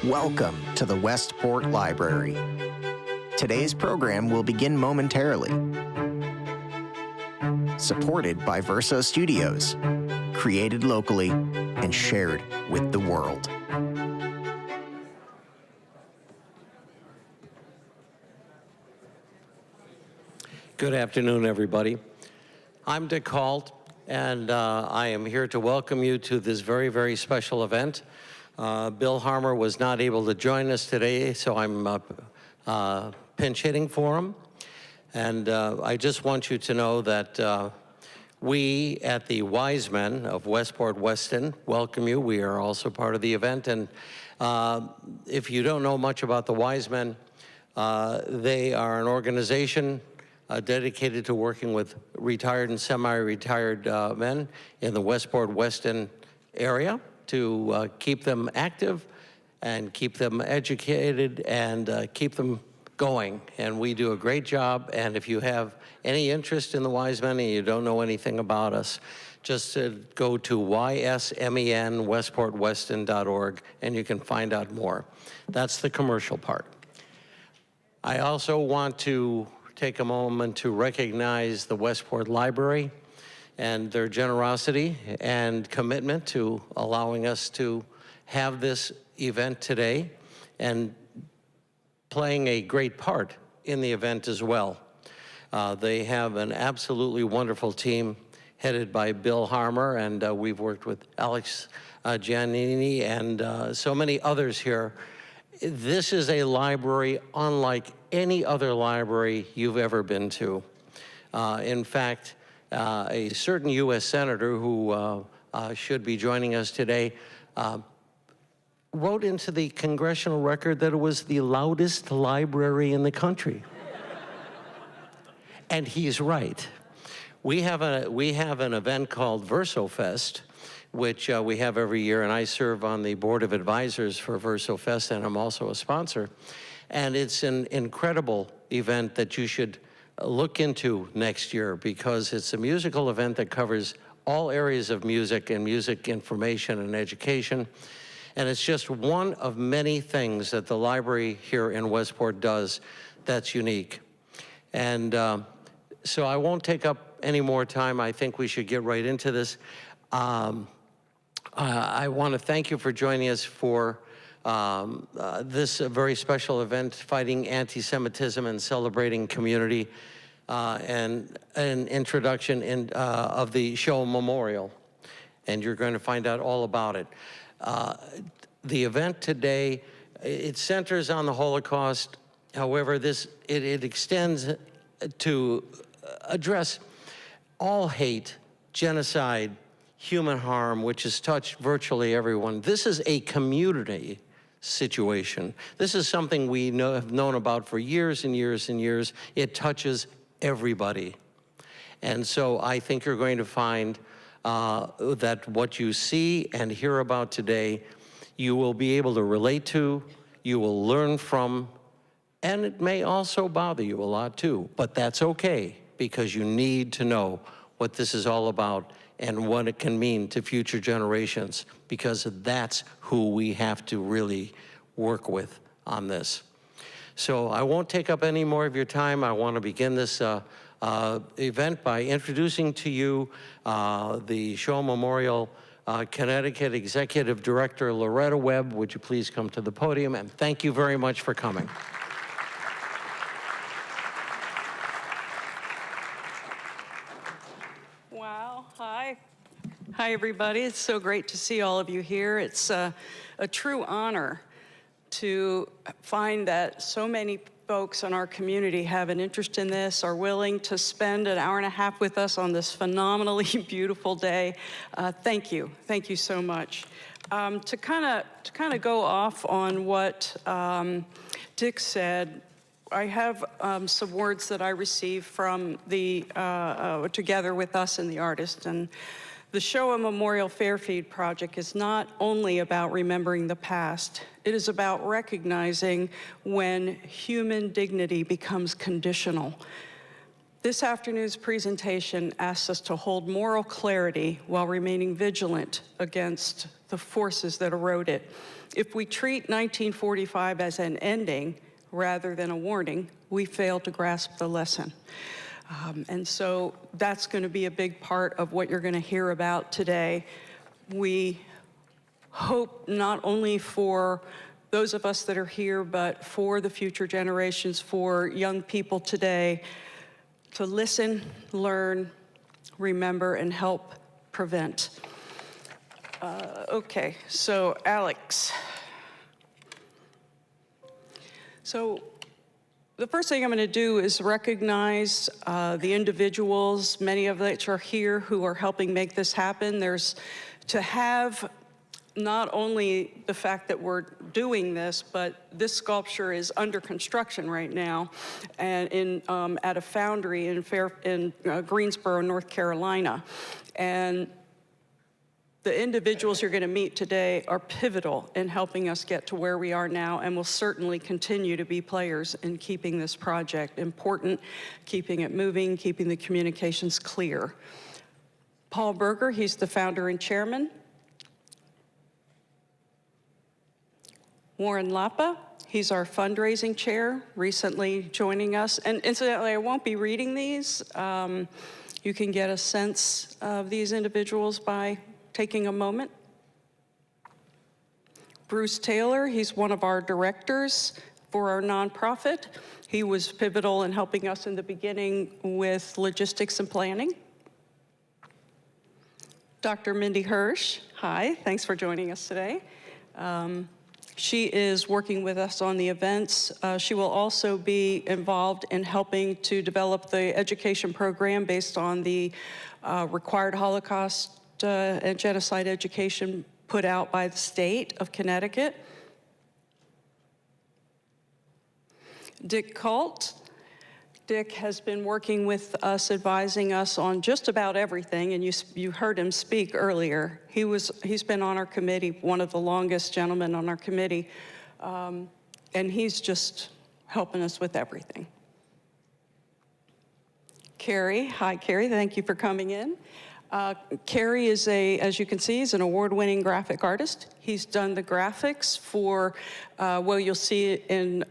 Welcome to the Westport Library. Today's program will begin momentarily. Supported by Verso Studios, created locally and shared with the world. Good afternoon, everybody. I'm Dick Halt, and I am here to welcome you to this very, very special event. Bill Harmer was not able to join us today, so I'm pinch hitting for him. And I just want you to know that we at the Wise Men of Westport Weston welcome you. We are also part of the event. And if you don't know much about the Wise Men, they are an organization dedicated to working with retired and semi-retired men in the Westport Weston area to keep them active and keep them educated and keep them going. And we do a great job. And if you have any interest in the Wise Men and you don't know anything about us, just go to ysmenwestportweston.org and you can find out more. That's the commercial part. I also want to take a moment to recognize the Westport Library and their generosity and commitment to allowing us to have this event today and playing a great part in the event as well. They have an absolutely wonderful team headed by Bill Harmer, and we've worked with Alex Giannini and so many others here. This is a library unlike any other library you've ever been to. In fact, a certain U.S. senator who should be joining us today wrote into the congressional record that it was the loudest library in the country. And he's right. We have an event called Verso Fest, which we have every year, and I serve on the board of advisors for Verso Fest, and I'm also a sponsor. And it's an incredible event that you should look into next year because it's a musical event that covers all areas of music and music information and education. And it's just one of many things that the library here in Westport does that's unique. And so I won't take up any more time. I think we should get right into this. I want to thank you for joining us for this very special event, Fighting Antisemitism and Celebrating Community, and an introduction of the Shoah Memorial. And you're going to find out all about it. The event today, it centers on the Holocaust. However, it extends to address all hate, genocide, human harm, which has touched virtually everyone. This is a community situation. This is something we have known about for years and years and years. It touches everybody. And so I think you're going to find that what you see and hear about today, you will be able to relate to, you will learn from, and it may also bother you a lot too, but that's okay because you need to know what this is all about and what it can mean to future generations, because that's who we have to really work with on this. So I won't take up any more of your time. I want to begin this event by introducing to you the Shoah Memorial Connecticut Executive Director, Loretta Webb. Would you please come to the podium? And thank you very much for coming. Wow, hi. Hi, everybody. It's so great to see all of you here. It's a true honor to find that so many folks in our community have an interest in this, are willing to spend an hour and a half with us on this phenomenally beautiful day. Thank you so much. To kind of go off on what Dick said, I have some words that I received from the Together with Us and the artist. And the Shoah Memorial Fairfield project is not only about remembering the past, it is about recognizing when human dignity becomes conditional. This afternoon's presentation asks us to hold moral clarity while remaining vigilant against the forces that erode it. If we treat 1945 as an ending rather than a warning, we fail to grasp the lesson. And so that's going to be a big part of what you're going to hear about today. We hope not only for those of us that are here, but for the future generations, for young people today, to listen, learn, remember, and help prevent. Okay, so Alex. So the first thing I'm going to do is recognize the individuals, many of which are here, who are helping make this happen. There's to have not only the fact that we're doing this, but this sculpture is under construction right now, and at a foundry in Greensboro, North Carolina. And the individuals you're going to meet today are pivotal in helping us get to where we are now, and will certainly continue to be players in keeping this project important, keeping it moving, keeping the communications clear. Paul Berger, he's the founder and chairman. Warren Lapa, he's our fundraising chair, recently joining us. And incidentally, I won't be reading these. You can get a sense of these individuals by taking a moment. Bruce Taylor, he's one of our directors for our nonprofit. He was pivotal in helping us in the beginning with logistics and planning. Dr. Mindy Hirsch, hi, thanks for joining us today. She is working with us on the events. She will also be involved in helping to develop the education program based on the required Holocaust and genocide education put out by the state of Connecticut. Dick Colt. Dick has been working with us, advising us on just about everything, and you heard him speak earlier. He's been on our committee, one of the longest gentlemen on our committee, and he's just helping us with everything. Carrie, hi Carrie, thank you for coming in. Carrie is as you can see, is an award-winning graphic artist. He's done the graphics for, well, you'll see it in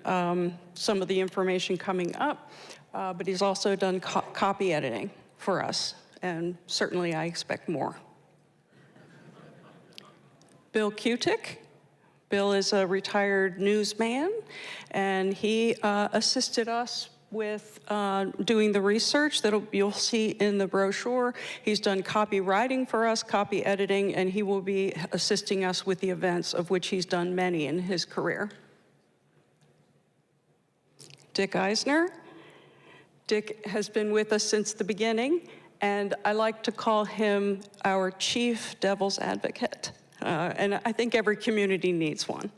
some of the information coming up, but he's also done copy editing for us, and certainly I expect more. Bill Kutik. Bill is a retired newsman, and he assisted us with doing the research that you'll see in the brochure. He's done copywriting for us, copy editing, and he will be assisting us with the events, of which he's done many in his career. Dick Eisner. Dick has been with us since the beginning, and I like to call him our chief devil's advocate. And I think every community needs one.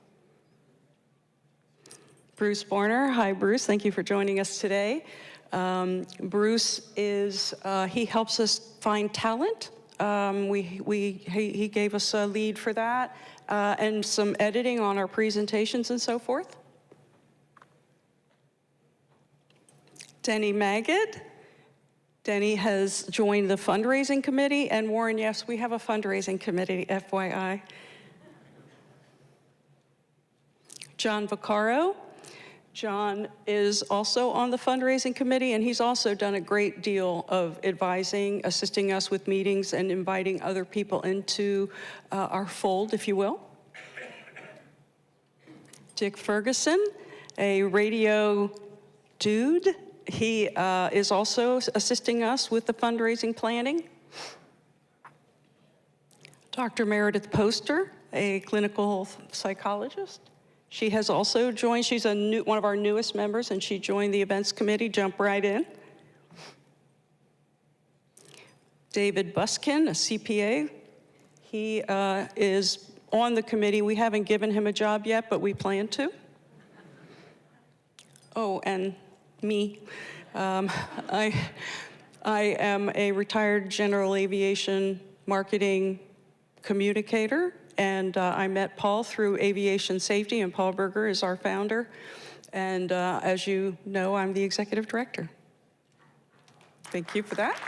Bruce Borner. Hi, Bruce. Thank you for joining us today. Bruce is, he helps us find talent. He gave us a lead for that, and some editing on our presentations and so forth. Denny Magid. Denny has joined the fundraising committee, and Warren, yes, we have a fundraising committee, FYI. John Vaccaro. John is also on the fundraising committee, and he's also done a great deal of advising, assisting us with meetings, and inviting other people into our fold, if you will. Dick Ferguson, a radio dude. He is also assisting us with the fundraising planning. Dr. Meredith Poster, a clinical psychologist. She has also joined, she's one of our newest members, and she joined the events committee, jump right in. David Buskin, a CPA. He is on the committee. We haven't given him a job yet, but we plan to. Oh, and me. I am a retired general aviation marketing communicator, and I met Paul through aviation safety, and Paul Berger is our founder. And as you know, I'm the executive director. Thank you for that.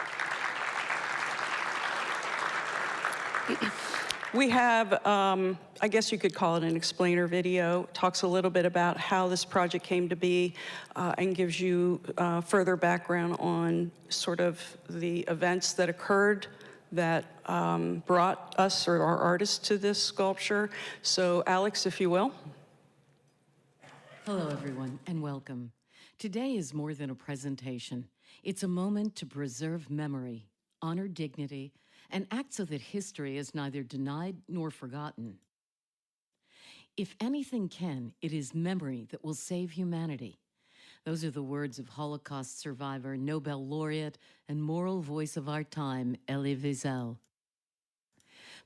We have, I guess you could call it an explainer video. Talks a little bit about how this project came to be and gives you further background on sort of the events that occurred that brought us or our artists to this sculpture. So Alex, if you will. Hello, everyone, and welcome. Today is more than a presentation. It's a moment to preserve memory, honor dignity, and act so that history is neither denied nor forgotten. If anything can, it is memory that will save humanity. Those are the words of Holocaust survivor, Nobel laureate, and moral voice of our time, Elie Wiesel.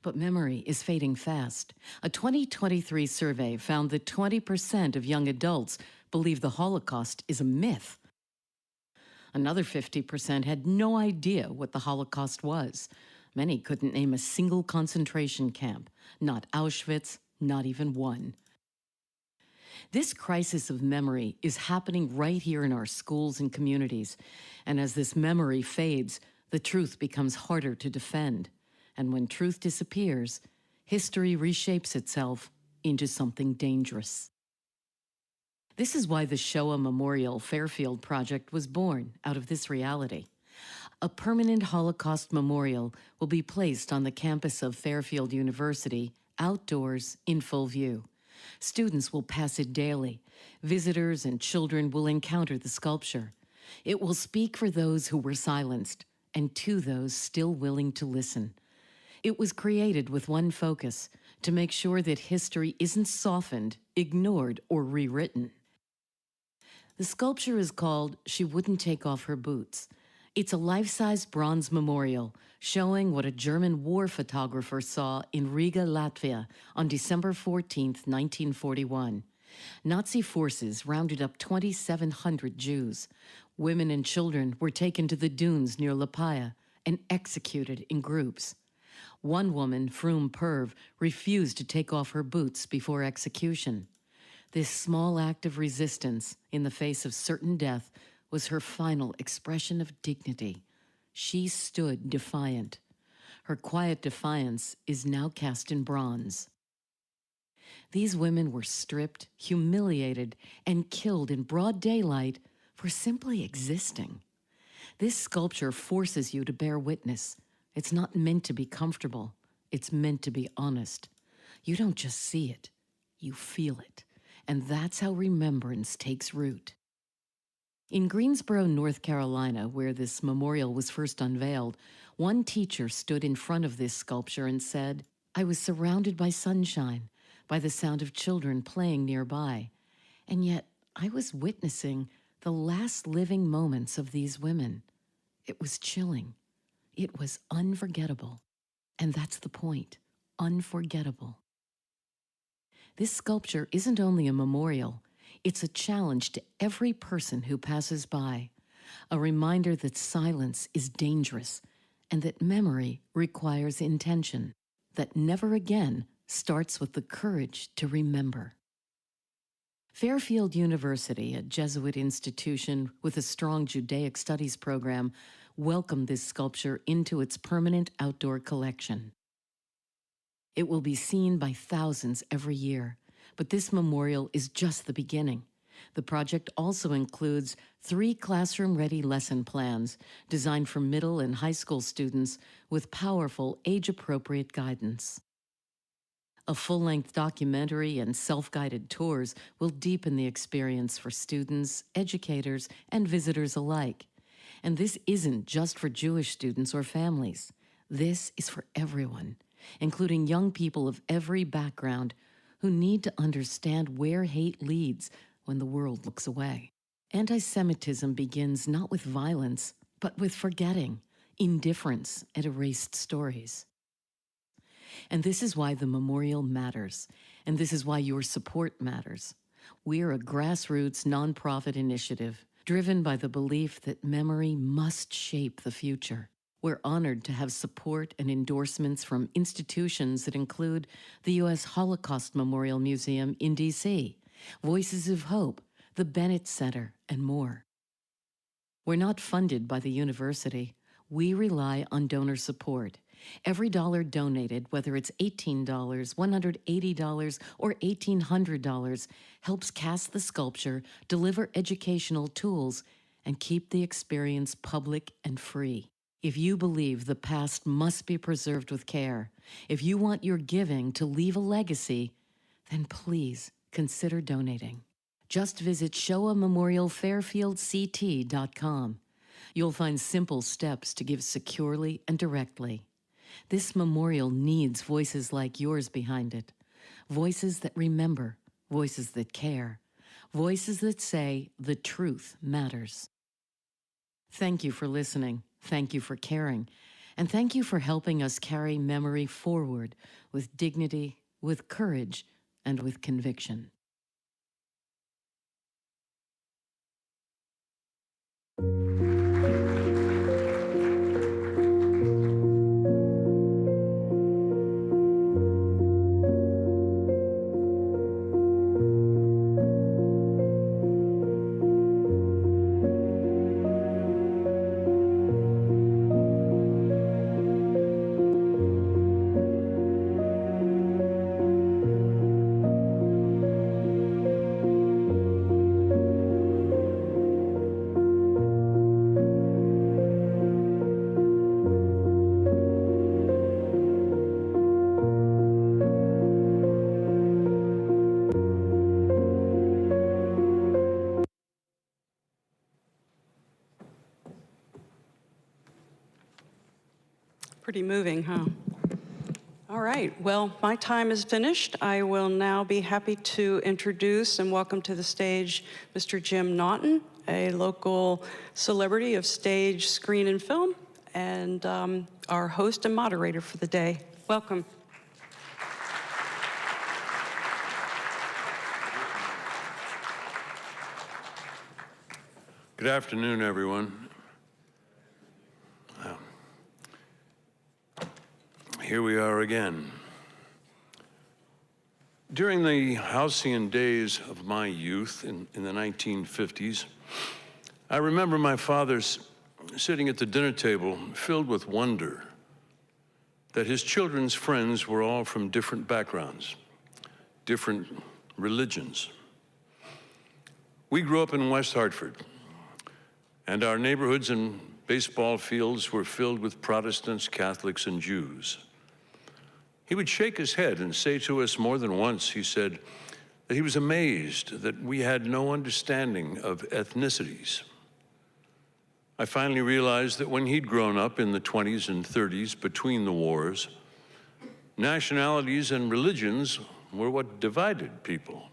But memory is fading fast. A 2023 survey found that 20% of young adults believe the Holocaust is a myth. Another 50% had no idea what the Holocaust was. Many couldn't name a single concentration camp, not Auschwitz, not even one. This crisis of memory is happening right here in our schools and communities. And as this memory fades, the truth becomes harder to defend. And when truth disappears, history reshapes itself into something dangerous. This is why the Shoah Memorial Fairfield project was born out of this reality. A permanent Holocaust memorial will be placed on the campus of Fairfield University, outdoors in full view. Students will pass it daily. Visitors and children will encounter the sculpture. It will speak for those who were silenced and to those still willing to listen. It was created with one focus, to make sure that history isn't softened, ignored, or rewritten. The sculpture is called She Wouldn't Take Off Her Boots. It's a life-size bronze memorial showing what a German war photographer saw in Riga, Latvia on December 14, 1941. Nazi forces rounded up 2,700 Jews. Women and children were taken to the dunes near Liepāja and executed in groups. One woman, Froom Perv, refused to take off her boots before execution. This small act of resistance in the face of certain death was her final expression of dignity. She stood defiant. Her quiet defiance is now cast in bronze. These women were stripped, humiliated, and killed in broad daylight for simply existing. This sculpture forces you to bear witness. It's not meant to be comfortable. It's meant to be honest. You don't just see it, you feel it. And that's how remembrance takes root. In Greensboro, North Carolina, where this memorial was first unveiled, one teacher stood in front of this sculpture and said, "I was surrounded by sunshine, by the sound of children playing nearby, and yet I was witnessing the last living moments of these women. It was chilling. It was unforgettable." And that's the point, unforgettable. This sculpture isn't only a memorial, it's a challenge to every person who passes by, a reminder that silence is dangerous and that memory requires intention, that never again starts with the courage to remember. Fairfield University, a Jesuit institution with a strong Judaic studies program, welcomed this sculpture into its permanent outdoor collection. It will be seen by thousands every year, but this memorial is just the beginning. The project also includes 3 classroom-ready lesson plans designed for middle and high school students with powerful, age-appropriate guidance. A full-length documentary and self-guided tours will deepen the experience for students, educators, and visitors alike. And this isn't just for Jewish students or families. This is for everyone, including young people of every background who need to understand where hate leads when the world looks away. Antisemitism begins not with violence, but with forgetting, indifference, and erased stories. And this is why the memorial matters, and this is why your support matters. We're a grassroots nonprofit initiative driven by the belief that memory must shape the future. We're honored to have support and endorsements from institutions that include the U.S. Holocaust Memorial Museum in D.C., Voices of Hope, the Bennett Center, and more. We're not funded by the university. We rely on donor support. Every dollar donated, whether it's $18, $180, or $1,800, helps cast the sculpture, deliver educational tools, and keep the experience public and free. If you believe the past must be preserved with care, if you want your giving to leave a legacy, then please consider donating. Just visit Shoah Memorial Fairfield.ct.com. You'll find simple steps to give securely and directly. This memorial needs voices like yours behind it. Voices that remember, voices that care, voices that say the truth matters. Thank you for listening. Thank you for caring. And thank you for helping us carry memory forward with dignity, with courage, and with conviction. Pretty moving, huh? All right, well, my time is finished. I will now be happy to introduce and welcome to the stage Mr. Jim Naughton, a local celebrity of stage, screen, and film, and our host and moderator for the day. Welcome. Good afternoon, everyone. Here we are again. During the halcyon days of my youth in the 1950s, I remember my father sitting at the dinner table filled with wonder that his children's friends were all from different backgrounds, different religions. We grew up in West Hartford, and our neighborhoods and baseball fields were filled with Protestants, Catholics, and Jews. He would shake his head and say to us more than once, he said, that he was amazed that we had no understanding of ethnicities. I finally realized that when he'd grown up in the 20s and 30s between the wars, nationalities and religions were what divided people.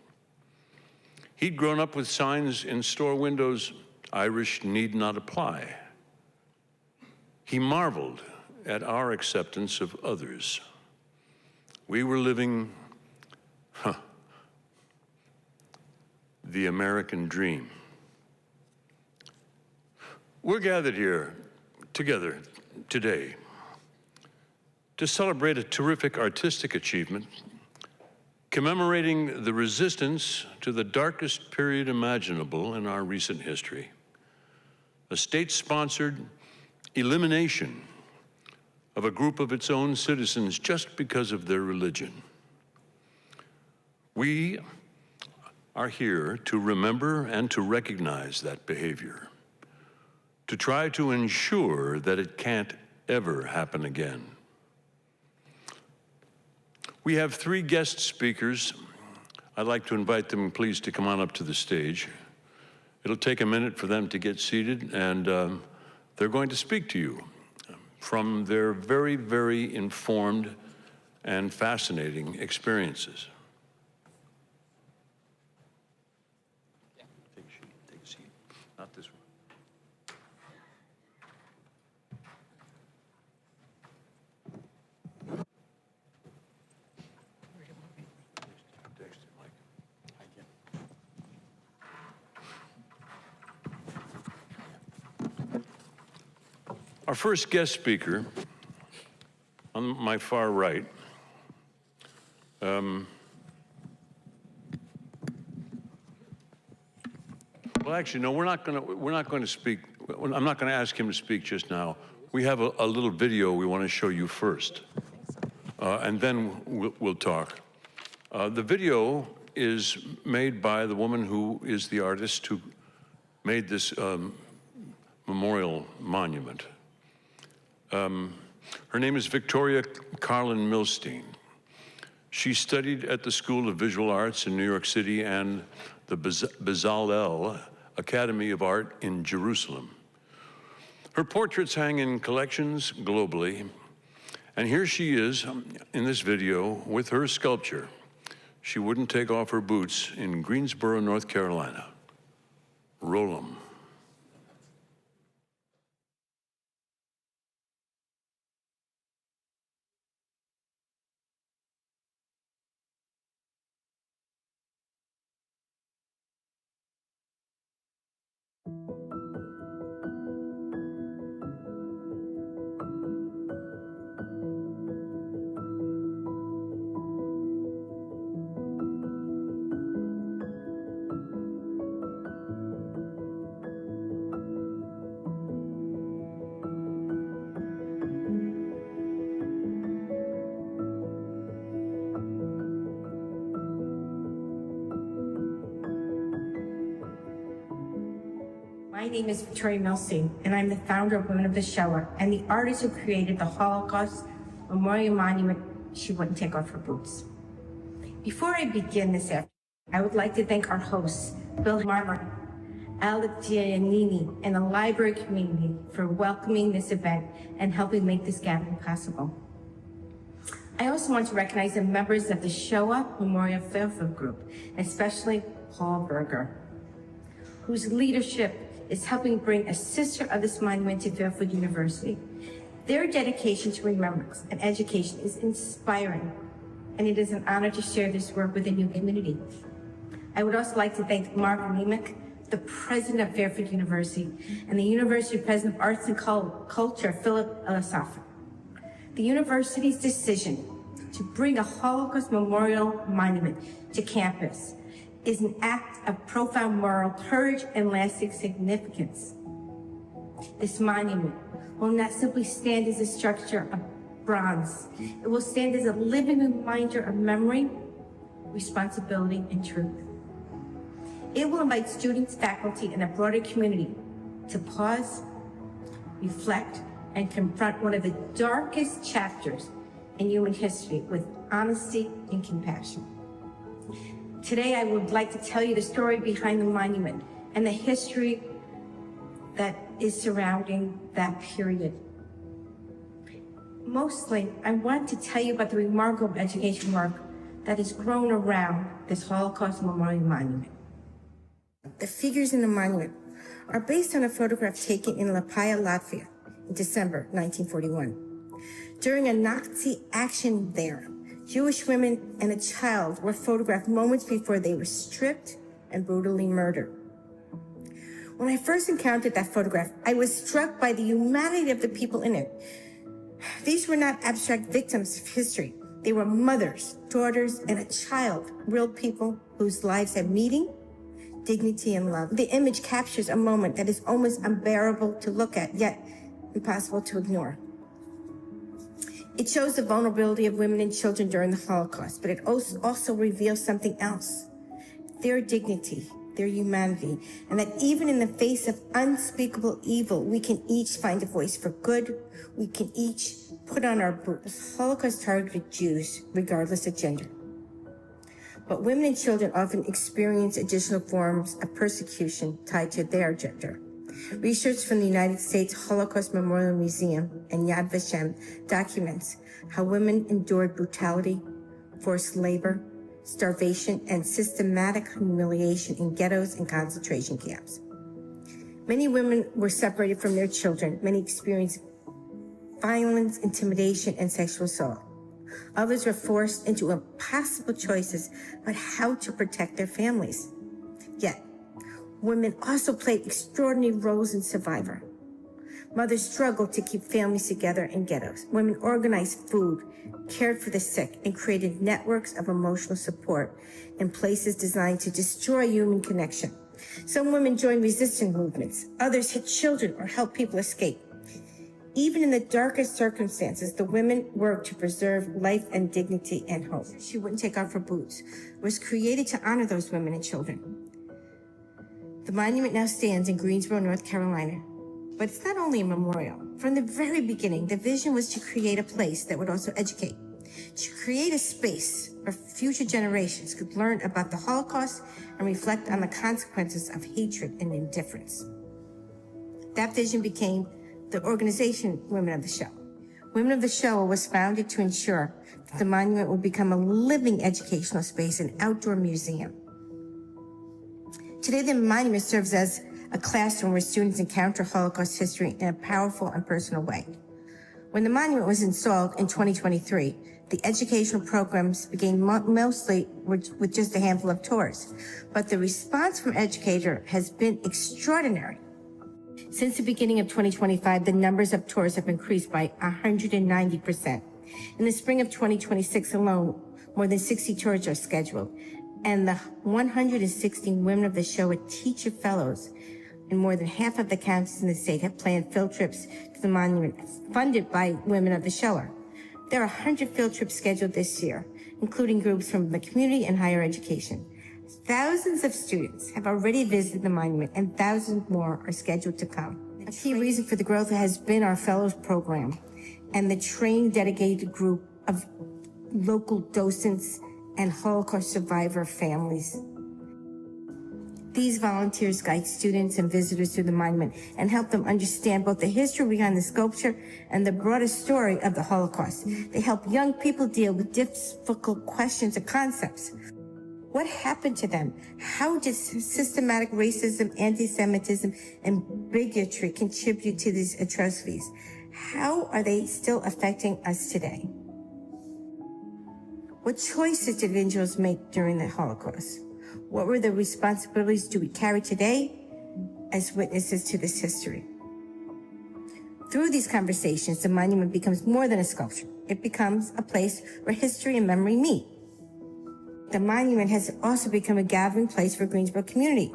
He'd grown up with signs in store windows, "Irish need not apply." He marveled at our acceptance of others. We were living the American dream. We're gathered here together today to celebrate a terrific artistic achievement, commemorating the resistance to the darkest period imaginable in our recent history, a state-sponsored elimination of a group of its own citizens just because of their religion. We are here to remember and to recognize that behavior, to try to ensure that it can't ever happen again. We have 3 guest speakers. I'd like to invite them, please, to come on up to the stage. It'll take a minute for them to get seated, and they're going to speak to you from their very, very informed and fascinating experiences. Take a seat. Not this one. Our first guest speaker, on my far right, well, actually, no, we're not going to speak Well, I'm not going to ask him to speak just now. We have a little video we want to show you first, and then we'll talk. The video is made by the woman who is the artist who made this memorial monument. Her name is Victoria Carlin Milstein. She studied at the School of Visual Arts in New York City and the Bezalel Academy of Art in Jerusalem. Her portraits hang in collections globally, and here she is in this video with her sculpture. She wouldn't take off her boots in Greensboro, North Carolina. Roll 'em. My name is Victoria Milstein, and I'm the founder of Women of the Shoah and the artist who created the Holocaust Memorial Monument. She wouldn't take off her boots. Before I begin this afternoon, I would like to thank our hosts, Bill Marmer, Alec Giannini, and the library community for welcoming this event and helping make this gathering possible. I also want to recognize the members of the Shoah Memorial Fairfield group, especially Paul Berger, whose leadership is helping bring a sister of this monument to Fairfield University. Their dedication to remembrance and education is inspiring, and it is an honor to share this work with a new community. I would also like to thank Mark Nemick, the president of Fairfield University, and the University President of Arts and Culture, Philip Eliasaf. The university's decision to bring a Holocaust Memorial Monument to campus is an act of profound moral courage and lasting significance. This monument will not simply stand as a structure of bronze. It will stand as a living reminder of memory, responsibility, and truth. It will invite students, faculty, and the broader community to pause, reflect, and confront one of the darkest chapters in human history with honesty and compassion. Today, I would like to tell you the story behind the monument and the history that is surrounding that period. Mostly, I want to tell you about the remarkable education work that has grown around this Holocaust Memorial Monument. The figures in the monument are based on a photograph taken in Liepaja, Latvia in December 1941. During a Nazi action there, Jewish women and a child were photographed moments before they were stripped and brutally murdered. When I first encountered that photograph, I was struck by the humanity of the people in it. These were not abstract victims of history. They were mothers, daughters, and a child, real people whose lives had meaning, dignity, and love. The image captures a moment that is almost unbearable to look at, yet impossible to ignore. It shows the vulnerability of women and children during the Holocaust, but it also reveals something else, their dignity, their humanity, and that even in the face of unspeakable evil, we can each find a voice for good. We can each put on our boots. The Holocaust targeted Jews, regardless of gender. But women and children often experience additional forms of persecution tied to their gender. Research from the United States Holocaust Memorial Museum and Yad Vashem documents how women endured brutality, forced labor, starvation, and systematic humiliation in ghettos and concentration camps. Many women were separated from their children. Many experienced violence, intimidation, and sexual assault. Others were forced into impossible choices about how to protect their families. Yet, women also played extraordinary roles in survival. Mothers struggled to keep families together in ghettos. Women organized food, cared for the sick, and created networks of emotional support in places designed to destroy human connection. Some women joined resistance movements. Others hid children or helped people escape. Even in the darkest circumstances, the women worked to preserve life and dignity and hope. She wouldn't take off her boots. It was created to honor those women and children. The monument now stands in Greensboro, North Carolina. But it's not only a memorial. From the very beginning, the vision was to create a place that would also educate, to create a space where future generations could learn about the Holocaust and reflect on the consequences of hatred and indifference. That vision became the organization Women of the Shoah. Women of the Shoah was founded to ensure that the monument would become a living educational space and outdoor museum. Today, the monument serves as a classroom where students encounter Holocaust history in a powerful and personal way. When the monument was installed in 2023, the educational programs began mostly with just a handful of tours, but the response from educators has been extraordinary. Since the beginning of 2025, the numbers of tours have increased by 190%. In the spring of 2026 alone, more than 60 tours are scheduled, and the 116 Women of the Shoah teacher fellows in more than half of the counties in the state have planned field trips to the monument funded by Women of the Shoah. There are 100 field trips scheduled this year, including groups from the community and higher education. Thousands of students have already visited the monument, and thousands more are scheduled to come. A key reason for the growth has been our Fellows program and the trained, dedicated group of local docents and Holocaust survivor families. These volunteers guide students and visitors through the monument and help them understand both the history behind the sculpture and the broader story of the Holocaust. They help young people deal with difficult questions and concepts. What happened to them? How did systematic racism, anti-Semitism, and bigotry contribute to these atrocities? How are they still affecting us today? What choices did individuals make during the Holocaust? What were the responsibilities do we carry today as witnesses to this history? Through these conversations, the monument becomes more than a sculpture. It becomes a place where history and memory meet. The monument has also become a gathering place for Greensboro community.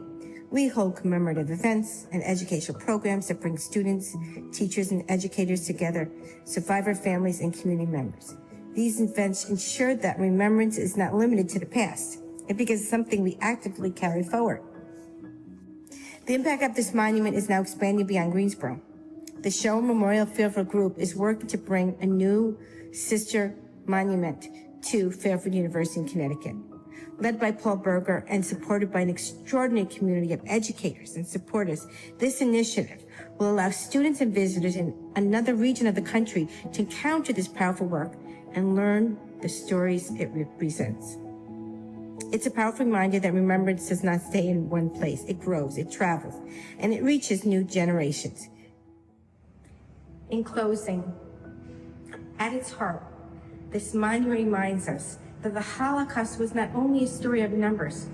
We hold commemorative events and educational programs that bring students, teachers, and educators together, survivor families, and community members. These events ensure that remembrance is not limited to the past. It becomes something we actively carry forward. The impact of this monument is now expanding beyond Greensboro. The Shoah Memorial Fairfield group is working to bring a new sister monument to Fairfield University in Connecticut. Led by Paul Berger and supported by an extraordinary community of educators and supporters, this initiative will allow students and visitors in another region of the country to encounter this powerful work and learn the stories it represents. It's a powerful reminder that remembrance does not stay in one place. It grows, it travels, and it reaches new generations. In closing, at its heart, this monument reminds us that the Holocaust was not only a story of numbers,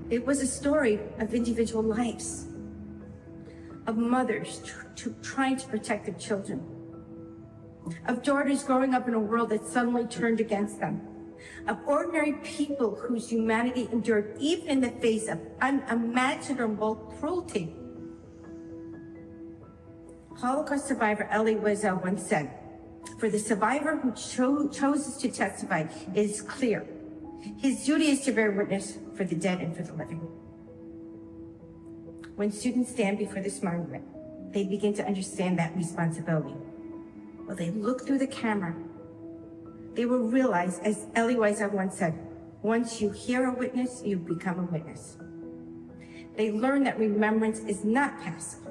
it was a story of individual lives, of mothers trying to protect their children, of daughters growing up in a world that suddenly turned against them, of ordinary people whose humanity endured even in the face of unimaginable cruelty. Holocaust survivor Elie Wiesel once said, "For the survivor who chooses to testify, it is clear. His duty is to bear witness for the dead and for the living." When students stand before this monument, they begin to understand that responsibility. While they look through the camera, they will realize, as Elie Wiesel once said, once you hear a witness, you become a witness. They learn that remembrance is not passive.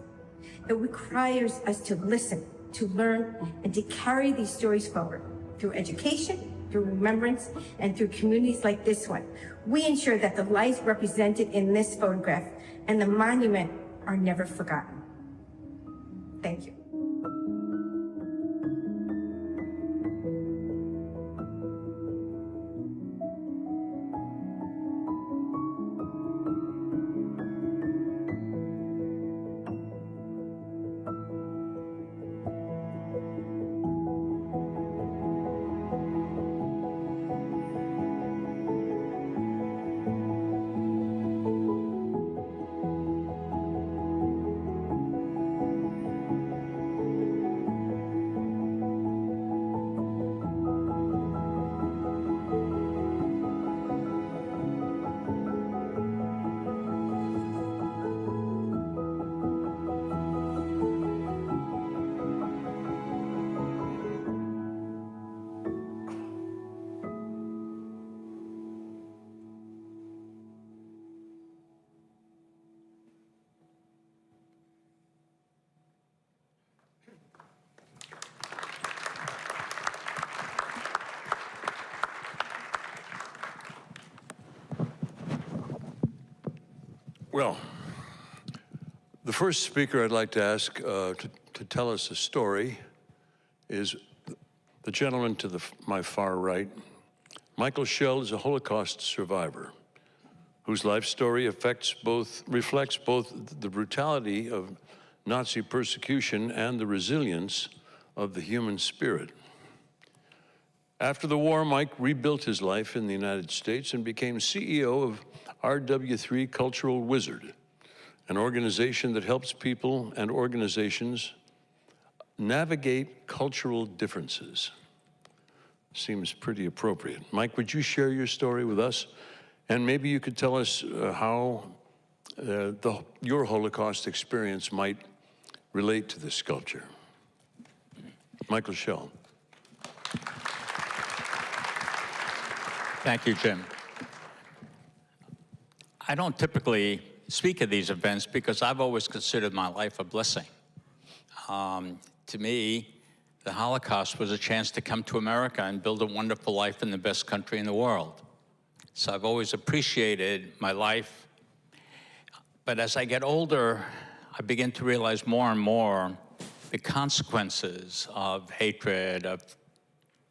It requires us to listen, to learn, and to carry these stories forward through education, through remembrance, and through communities like this one. We ensure that the lives represented in this photograph and the monument are never forgotten. Thank you. Well, the first speaker I'd like to ask to tell us a story is the gentleman to my far right. Michael Schell is a Holocaust survivor whose life story reflects both the brutality of Nazi persecution and the resilience of the human spirit. After the war, Mike rebuilt his life in the United States and became CEO of RW3 Cultural Wizard, an organization that helps people and organizations navigate cultural differences. Seems pretty appropriate. Mike, would you share your story with us? And maybe you could tell us how your Holocaust experience might relate to this sculpture. Michael Schell. Thank you, Jim. I don't typically speak at these events because I've always considered my life a blessing. To me, the Holocaust was a chance to come to America and build a wonderful life in the best country in the world. So I've always appreciated my life. But as I get older, I begin to realize more and more the consequences of hatred, of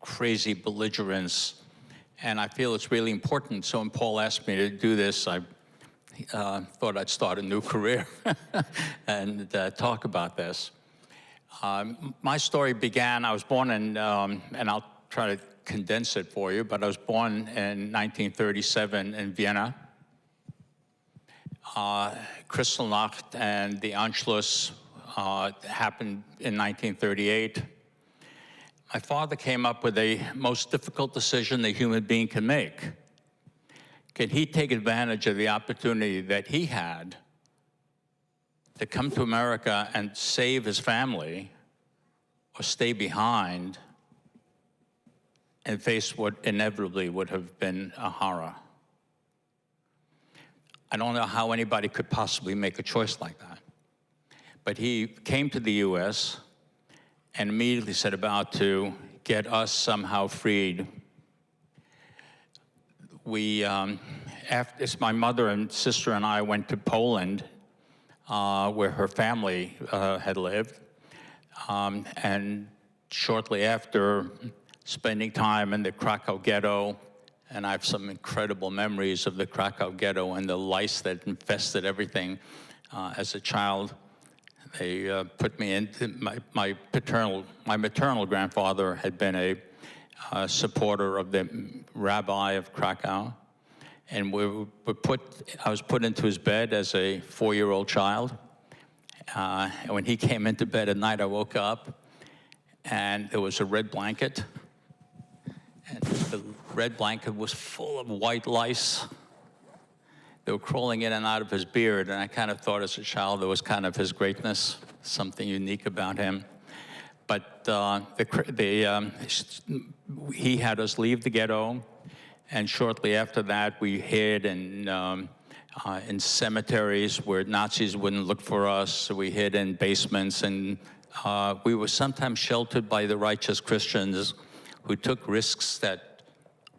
crazy belligerence, and I feel it's really important. So when Paul asked me to do this, I thought I'd start a new career and talk about this. My story began, I was born in, and I'll try to condense it for you, but I was born in 1937 in Vienna. Kristallnacht and the Anschluss happened in 1938. My father came up with the most difficult decision a human being can make. Can he take advantage of the opportunity that he had to come to America and save his family, or stay behind and face what inevitably would have been a horror? I don't know how anybody could possibly make a choice like that. But he came to the US and immediately set about to get us somehow freed. My mother and sister and I went to Poland, where her family had lived. And shortly after, spending time in the Krakow ghetto, and I have some incredible memories of the Krakow ghetto and the lice that infested everything as a child. They put me into my maternal grandfather had been a supporter of the rabbi of Krakow, and I was put into his bed as a 4-year-old child. And when he came into bed at night, I woke up, and there was a red blanket, and the red blanket was full of white lice. They were crawling in and out of his beard, and I kind of thought as a child that was kind of his greatness, something unique about him. But he had us leave the ghetto, and shortly after that, we hid in cemeteries where Nazis wouldn't look for us. So we hid in basements, and we were sometimes sheltered by the righteous Christians who took risks that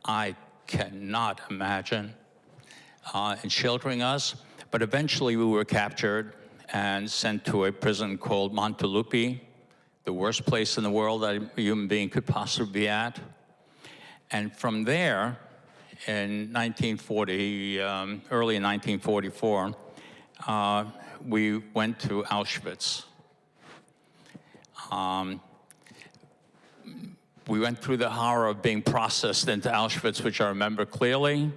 I cannot imagine in sheltering us. But eventually we were captured and sent to a prison called Montelupi, the worst place in the world that a human being could possibly be at. And from there, in 1940, early in 1944, we went to Auschwitz. We went through the horror of being processed into Auschwitz, which I remember clearly.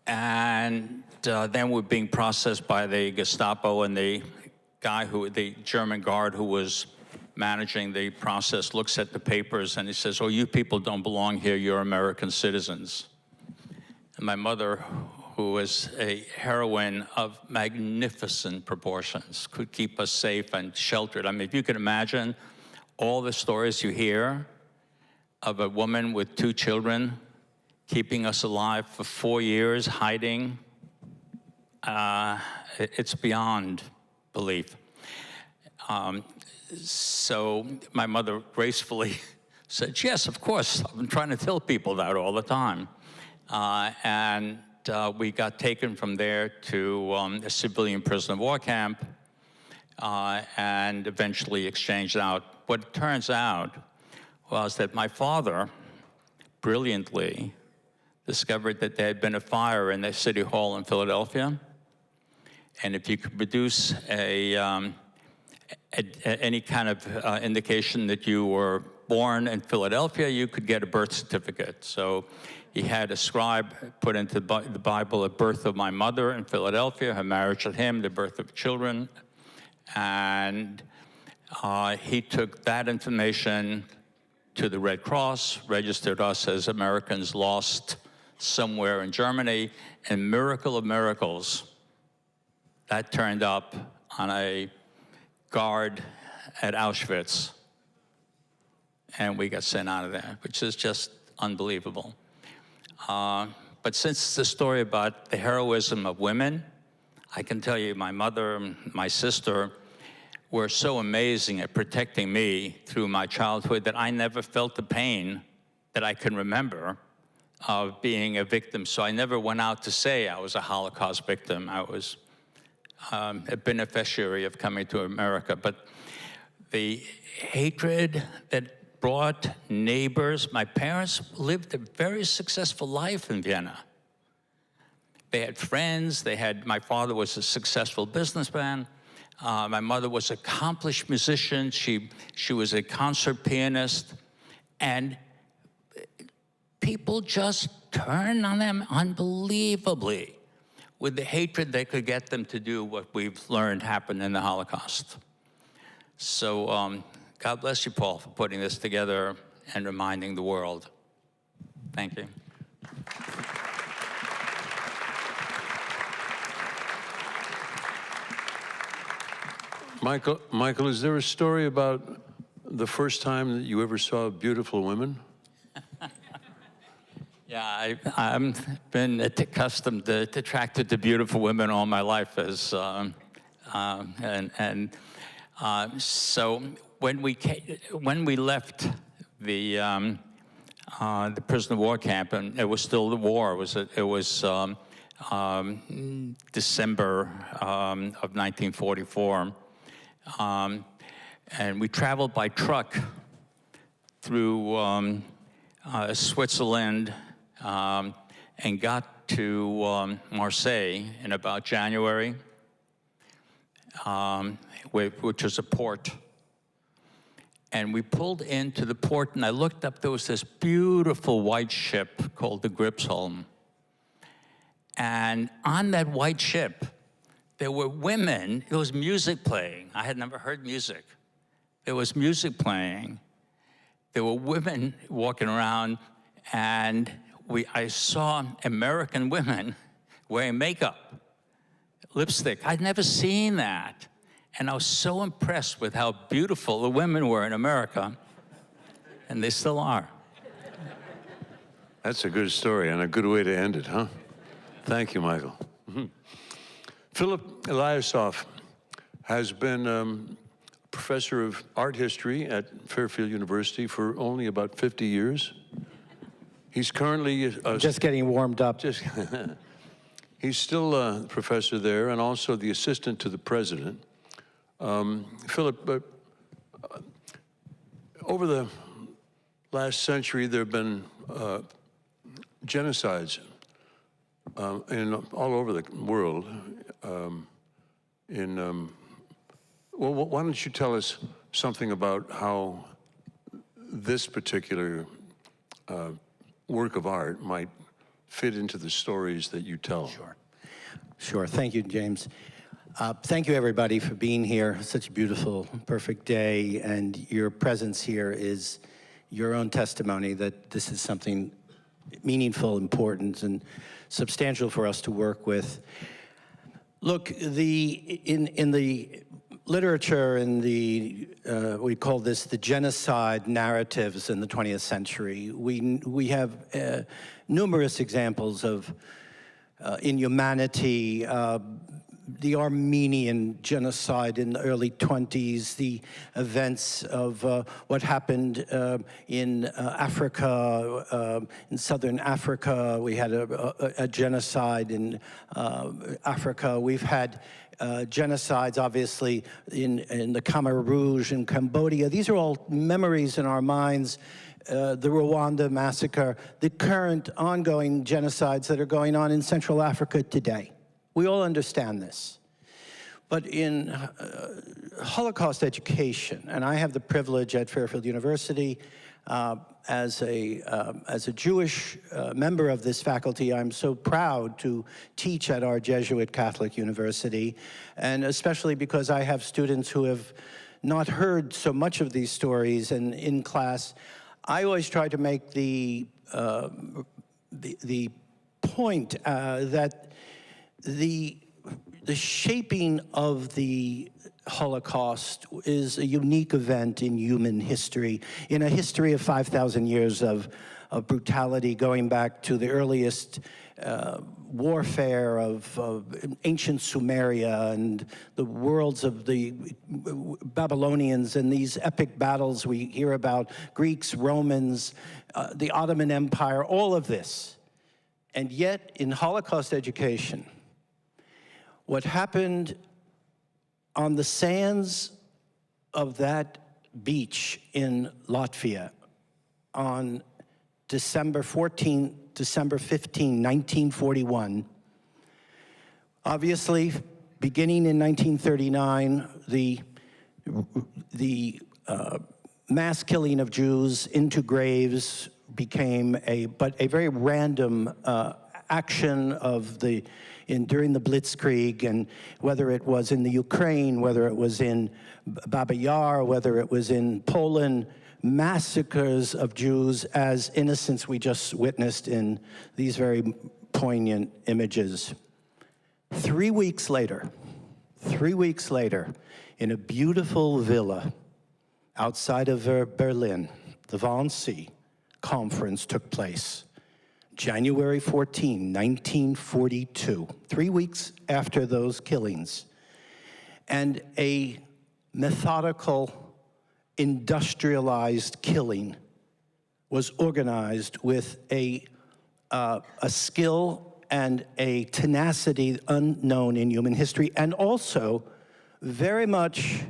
And then we're being processed by the Gestapo, and the German guard who was managing the process looks at the papers and he says, "Oh, you people don't belong here, you're American citizens." And my mother, who was a heroine of magnificent proportions, could keep us safe and sheltered. I mean, if you can imagine all the stories you hear of a woman with 2 children keeping us alive for 4 years, hiding, it's beyond belief. So my mother gracefully said, "Yes, of course, I've been trying to tell people that all the time." And we got taken from there to a civilian prisoner of war camp and eventually exchanged out. What it turns out was that my father brilliantly discovered that there had been a fire in the city hall in Philadelphia, and if you could produce any kind of indication that you were born in Philadelphia, you could get a birth certificate. So he had a scribe put into the Bible the birth of my mother in Philadelphia, her marriage with him, the birth of children, and he took that information to the Red Cross, registered us as Americans lost somewhere in Germany, and miracle of miracles, that turned up on a guard at Auschwitz, and we got sent out of there, which is just unbelievable. But since it's a story about the heroism of women, I can tell you my mother and my sister were so amazing at protecting me through my childhood that I never felt the pain that I can remember of being a victim. So I never went out to say I was a Holocaust victim. I was a beneficiary of coming to America. But the hatred that brought neighbors, my parents lived a very successful life in Vienna. They had friends, my father was a successful businessman. My mother was an accomplished musician. She was a concert pianist. And people just turned on them unbelievably with the hatred that could get them to do what we've learned happened in the Holocaust. So God bless you, Paul, for putting this together and reminding the world. Thank you. Michael, is there a story about the first time that you ever saw beautiful women? Yeah, I've been attracted to beautiful women all my life, so when we left the prisoner of war camp, and it was still the war. It was December of 1944, and we traveled by truck through Switzerland. And got to Marseille in about January, which was a port. And we pulled into the port, and I looked up, there was this beautiful white ship called the Gripsholm. And on that white ship, there were women, there was music playing. I had never heard music. There was music playing. There were women walking around, and I saw American women wearing makeup, lipstick. I'd never seen that. And I was so impressed with how beautiful the women were in America, and they still are. That's a good story and a good way to end it, huh? Thank you, Michael. Mm-hmm. Philip Eliasov has been professor of art history at Fairfield University for only about 50 years. He's currently just getting warmed up. He's still a professor there and also the assistant to the president. Philip, over the last century, there have been genocides all over the world. Well, why don't you tell us something about how this particular work of art might fit into the stories that you tell? Sure. Thank you, James. Thank you, everybody, for being here. Such a beautiful, perfect day, and your presence here is your own testimony that this is something meaningful, important, and substantial for us to work with. Look, in the literature, in the we call this the genocide narratives in the 20th century. We have numerous examples of inhumanity, the Armenian genocide in the early 20s, the events of what happened in Africa, in southern Africa. We had a genocide in Africa. We've had genocides, obviously, in the Khmer Rouge in Cambodia. These are all memories in our minds. The Rwanda massacre, the current ongoing genocides that are going on in Central Africa today. We all understand this. But in Holocaust education, and I have the privilege at Fairfield University as a Jewish member of this faculty, I'm so proud to teach at our Jesuit Catholic University, and especially because I have students who have not heard so much of these stories, and in class, I always try to make the point that the shaping of the Holocaust is a unique event in human history, in a history of 5,000 years of brutality, going back to the earliest warfare of ancient Sumeria and the worlds of the Babylonians and these epic battles we hear about, Greeks, Romans, the Ottoman Empire, all of this. And yet, in Holocaust education, what happened on the sands of that beach in Latvia on December 15, 1941, obviously, beginning in 1939, the mass killing of Jews into graves became a very random action of during the Blitzkrieg, and whether it was in the Ukraine, whether it was in Baba Yar, whether it was in Poland, massacres of Jews as innocents we just witnessed in these very poignant images. 3 weeks later, in a beautiful villa outside of Berlin, the Wannsee Conference took place. January 14, 1942, 3 weeks after those killings, and a methodical, industrialized killing was organized with a skill and a tenacity unknown in human history, and also very much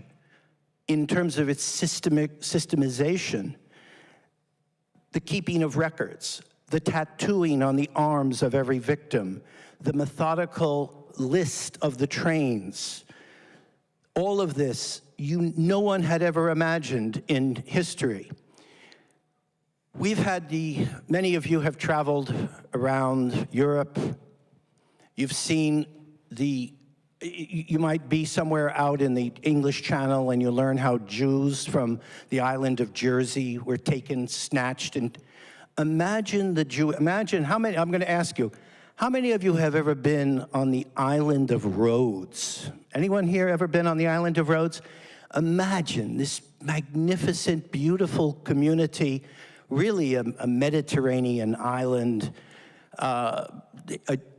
in terms of its systemization, the keeping of records, the tattooing on the arms of every victim, the methodical list of the trains. All of this, no one had ever imagined in history. We've had many of you have traveled around Europe. You've seen you might be somewhere out in the English Channel and you learn how Jews from the island of Jersey were taken, snatched, and imagine how many, I'm going to ask you, how many of you have ever been on the island of Rhodes? Anyone here ever been on the island of Rhodes? Imagine this magnificent, beautiful community, really a Mediterranean island, a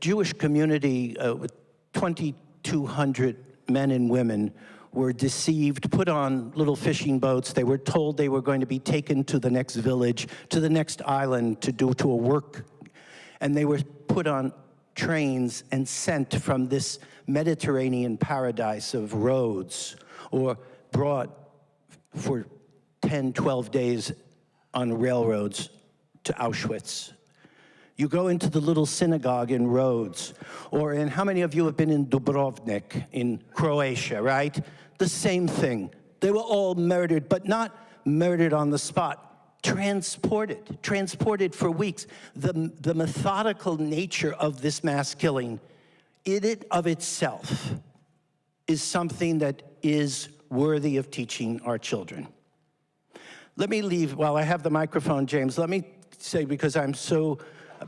Jewish community with 2,200 men and women were deceived, put on little fishing boats. They were told they were going to be taken to the next village, to the next island to a work. And they were put on trains and sent from this Mediterranean paradise of Rhodes, or brought for 10, 12 days on railroads to Auschwitz. You go into the little synagogue in Rhodes, or how many of you have been in Dubrovnik in Croatia, right? The same thing. They were all murdered, but not murdered on the spot. Transported for weeks. The methodical nature of this mass killing, in it of itself, is something that is worthy of teaching our children. Let me leave, while I have the microphone, James, let me say, because I'm so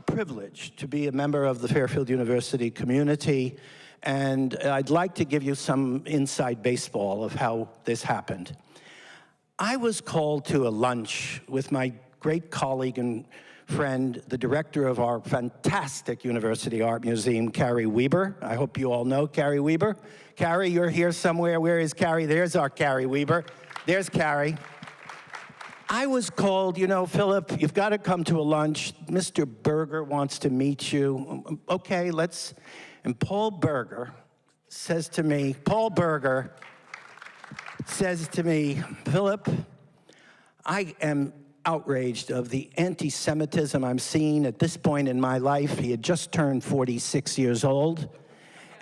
privileged to be a member of the Fairfield University community, and I'd like to give you some inside baseball of how this happened. I was called to a lunch with my great colleague and friend, the director of our fantastic University Art Museum, Carrie Weber. I hope you all know Carrie Weber. Carrie, you're here somewhere. Where is Carrie? There's our Carrie Weber. There's Carrie. I was called, you know, Philip, you've got to come to a lunch. Mr. Berger wants to meet you. Okay, let's. And Paul Berger says to me, Philip, I am outraged of the anti-Semitism I'm seeing at this point in my life. He had just turned 46 years old.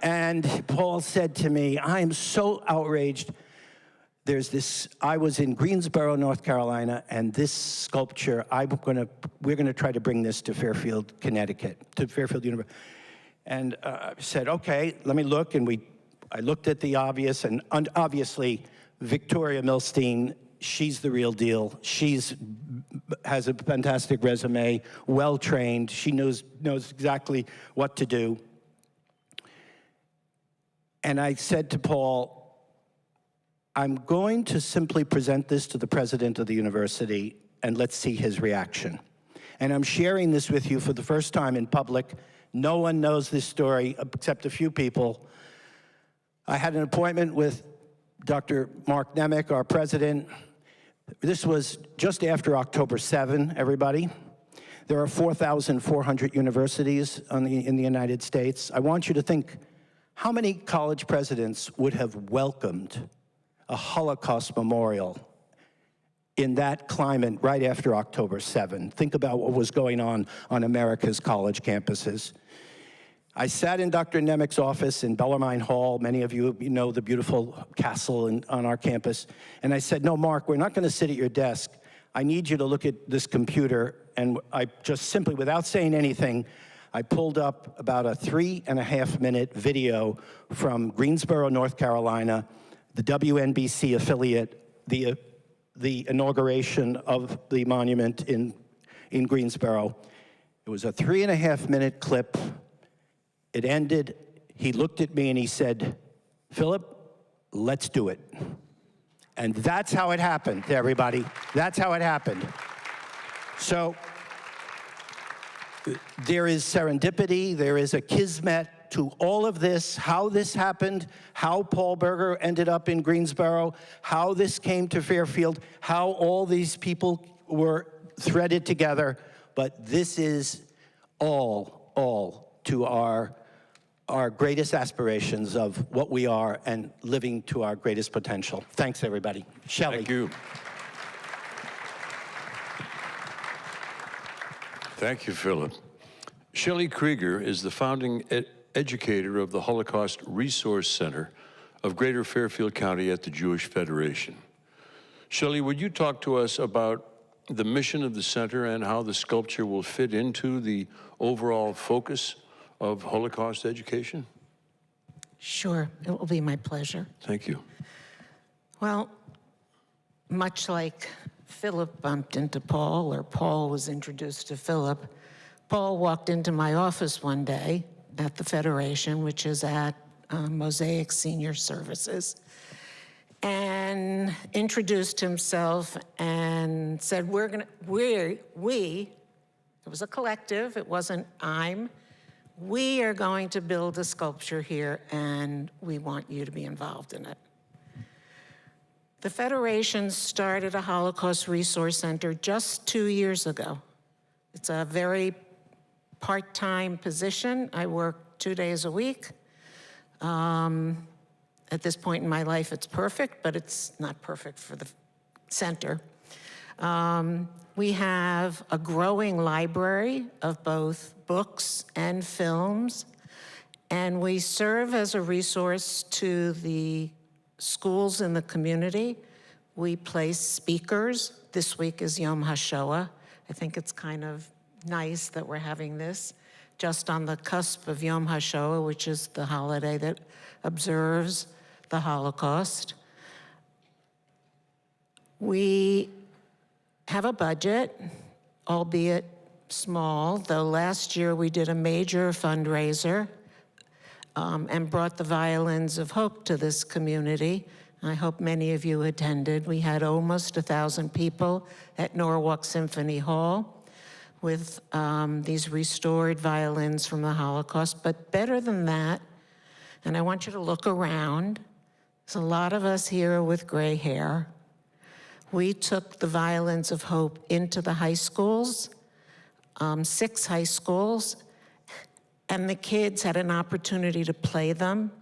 And Paul said to me, I am so outraged. I was in Greensboro, North Carolina, and this sculpture, we're gonna try to bring this to Fairfield, Connecticut, to Fairfield University. And I said, okay, let me look, and I looked at the obvious, and obviously, Victoria Milstein, she's the real deal. Has a fantastic resume, well-trained. She knows exactly what to do. And I said to Paul, I'm going to simply present this to the president of the university, and let's see his reaction. And I'm sharing this with you for the first time in public. No one knows this story except a few people. I had an appointment with Dr. Mark Nemec, our president. This was just after October 7, everybody. There are 4,400 universities in the United States. I want you to think, how many college presidents would have welcomed a Holocaust memorial in that climate right after October 7? Think about what was going on America's college campuses. I sat in Dr. Nemec's office in Bellarmine Hall. Many of you know the beautiful castle on our campus. And I said, no, Mark, we're not going to sit at your desk. I need you to look at this computer. And I just simply, without saying anything, I pulled up about a 3.5-minute video from Greensboro, North Carolina, the WNBC affiliate, the inauguration of the monument in Greensboro. It was a 3.5-minute clip. It ended, he looked at me and he said, Philip, let's do it. And that's how it happened, everybody. That's how it happened. So there is serendipity, there is a kismet to all of this, how this happened, how Paul Berger ended up in Greensboro, how this came to Fairfield, how all these people were threaded together. But this is all to our greatest aspirations of what we are and living to our greatest potential. Thanks, everybody. Shelley. Thank you. Thank you, Philip. Shelley Krieger is the founding educator of the Holocaust Resource Center of Greater Fairfield County at the Jewish Federation. Shelley, would you talk to us about the mission of the center and how the sculpture will fit into the overall focus of Holocaust education? Sure, it will be my pleasure. Thank you. Well, much like Philip bumped into Paul, or Paul was introduced to Philip, Paul walked into my office one day at the Federation, which is at Mosaic Senior Services, and introduced himself and said, it was a collective, it wasn't we are going to build a sculpture here and we want you to be involved in it. The Federation started a Holocaust Resource Center just 2 years ago. It's a very part-time position. I work 2 days a week. At this point in my life, it's perfect, but it's not perfect for the center. We have a growing library of both books and films, and we serve as a resource to the schools in the community. We place speakers. This week is Yom HaShoah. I think it's kind of nice that we're having this just on the cusp of Yom HaShoah, which is the holiday that observes the Holocaust. We have a budget, albeit small, though last year we did a major fundraiser and brought the Violins of Hope to this community. I hope many of you attended. We had almost 1,000 people at Norwalk Symphony Hall. with these restored violins from the Holocaust. But better than that, and I want you to look around, there's a lot of us here with gray hair. We took the violins of hope into the high schools, 6 high schools, and the kids had an opportunity to play them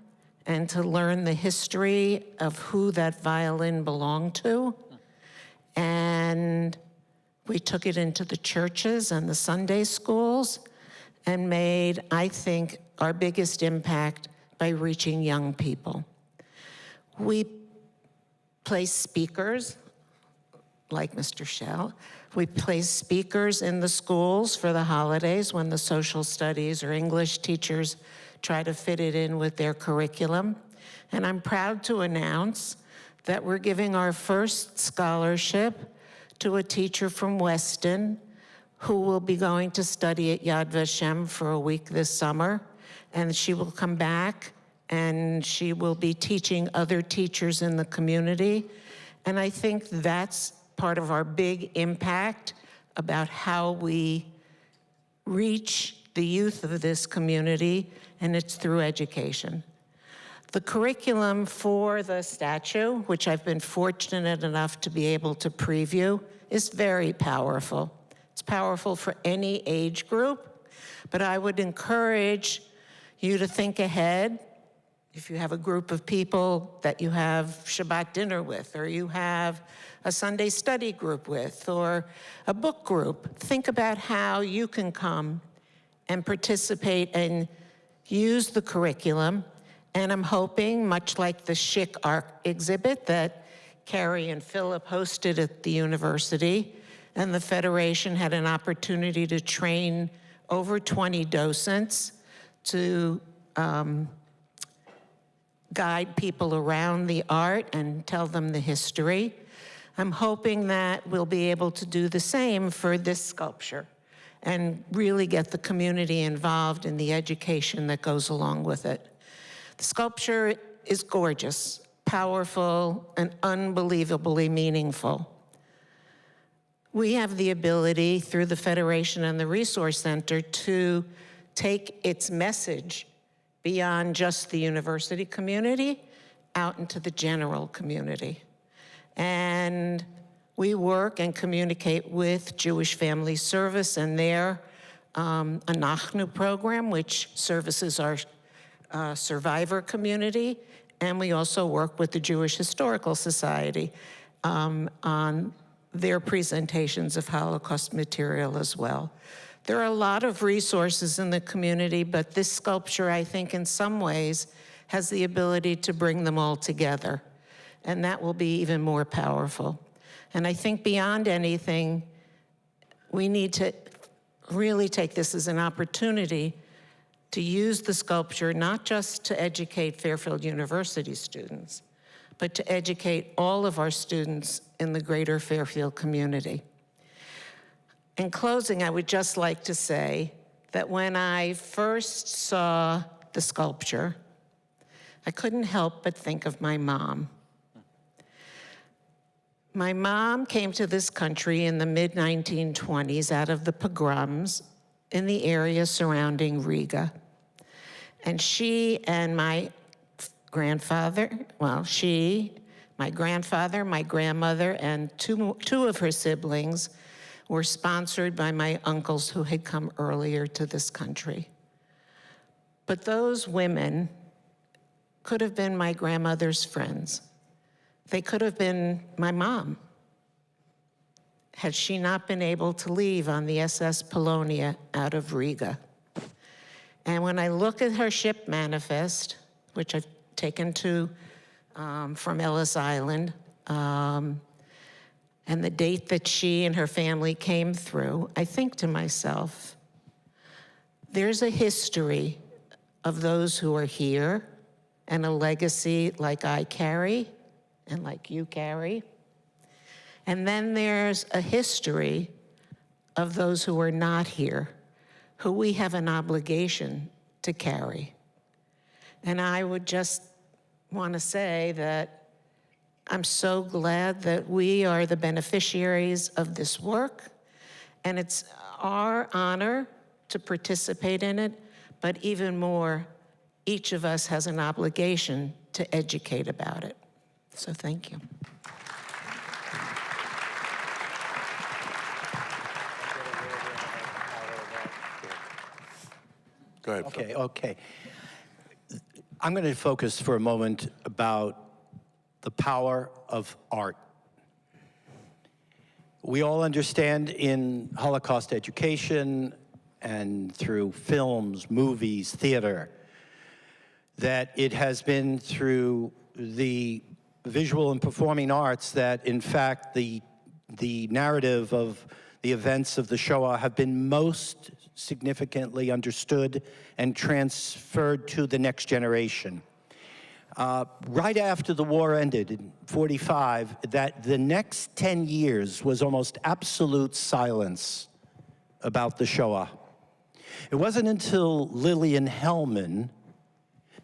and to learn the history of who that violin belonged to. And we took it into the churches and the Sunday schools and made, I think, our biggest impact by reaching young people. We placed speakers, like Mr. Shell. We placed speakers in the schools for the holidays when the social studies or English teachers try to fit it in with their curriculum. And I'm proud to announce that we're giving our first scholarship to a teacher from Weston who will be going to study at Yad Vashem for a week this summer. And she will come back and she will be teaching other teachers in the community. And I think that's part of our big impact about how we reach the youth of this community, and it's through education. The curriculum for the statue, which I've been fortunate enough to be able to preview, is very powerful. It's powerful for any age group, but I would encourage you to think ahead. If you have a group of people that you have Shabbat dinner with, or you have a Sunday study group with, or a book group, think about how you can come and participate and use the curriculum. And I'm hoping, much like the Schick art exhibit that Carrie and Philip hosted at the university, and the Federation had an opportunity to train over 20 docents to guide people around the art and tell them the history. I'm hoping that we'll be able to do the same for this sculpture and really get the community involved in the education that goes along with it. The sculpture is gorgeous, powerful, and unbelievably meaningful. We have the ability, through the Federation and the Resource Center, to take its message beyond just the university community out into the general community. And we work and communicate with Jewish Family Service and their Anachnu program, which services our survivor community. And we also work with the Jewish Historical Society on their presentations of Holocaust material as well. There are a lot of resources in the community, but this sculpture, I think, in some ways, has the ability to bring them all together. And that will be even more powerful. And I think beyond anything, we need to really take this as an opportunity to use the sculpture not just to educate Fairfield University students, but to educate all of our students in the greater Fairfield community. In closing, I would just like to say that when I first saw the sculpture, I couldn't help but think of my mom. My mom came to this country in the mid-1920s out of the pogroms in the area surrounding Riga. And she and my grandfather, my grandfather, my grandmother, and two of her siblings were sponsored by my uncles who had come earlier to this country. But those women could have been my grandmother's friends. They could have been my mom, had she not been able to leave on the SS Polonia out of Riga. And when I look at her ship manifest, which I've taken from Ellis Island, and the date that she and her family came through, I think to myself, there's a history of those who are here and a legacy like I carry and like you carry. And then there's a history of those who are not here, who we have an obligation to carry. And I would just want to say that I'm so glad that we are the beneficiaries of this work, And it's our honor to participate in it, but even more, each of us has an obligation to educate about it. So thank you. Go ahead, Phil. Okay. I'm going to focus for a moment about the power of art. We all understand in Holocaust education and through films, movies, theater, that it has been through the visual and performing arts that, in fact, the narrative of the events of the Shoah have been most significantly understood and transferred to the next generation. Right after the war ended in 45, that the next 10 years was almost absolute silence about the Shoah. It wasn't until Lillian Hellman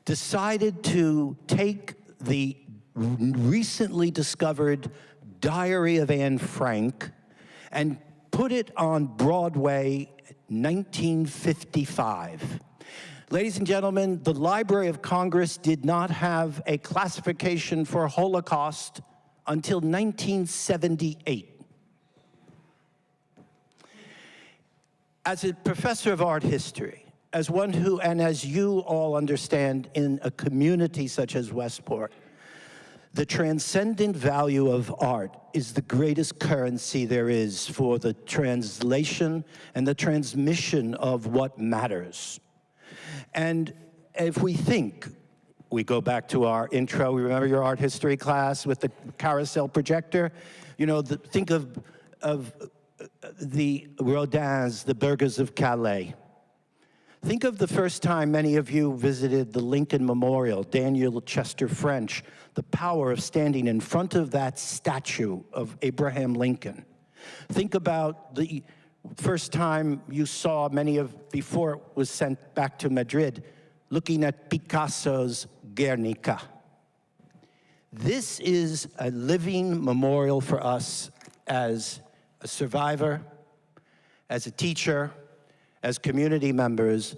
decided to take the recently discovered Diary of Anne Frank and put it on Broadway in 1955. Ladies and gentlemen, the Library of Congress did not have a classification for Holocaust until 1978. As a professor of art history, as one who, and as you all understand in a community such as Westport, the transcendent value of art is the greatest currency there is for the translation and the transmission of what matters. And if we think, we go back to our intro, we remember your art history class with the carousel projector? You know, think of the Rodins, the Burghers of Calais. Think of the first time many of you visited the Lincoln Memorial, Daniel Chester French, the power of standing in front of that statue of Abraham Lincoln. Think about the first time you saw before it was sent back to Madrid, looking at Picasso's Guernica. This is a living memorial for us as a survivor, as a teacher, as community members.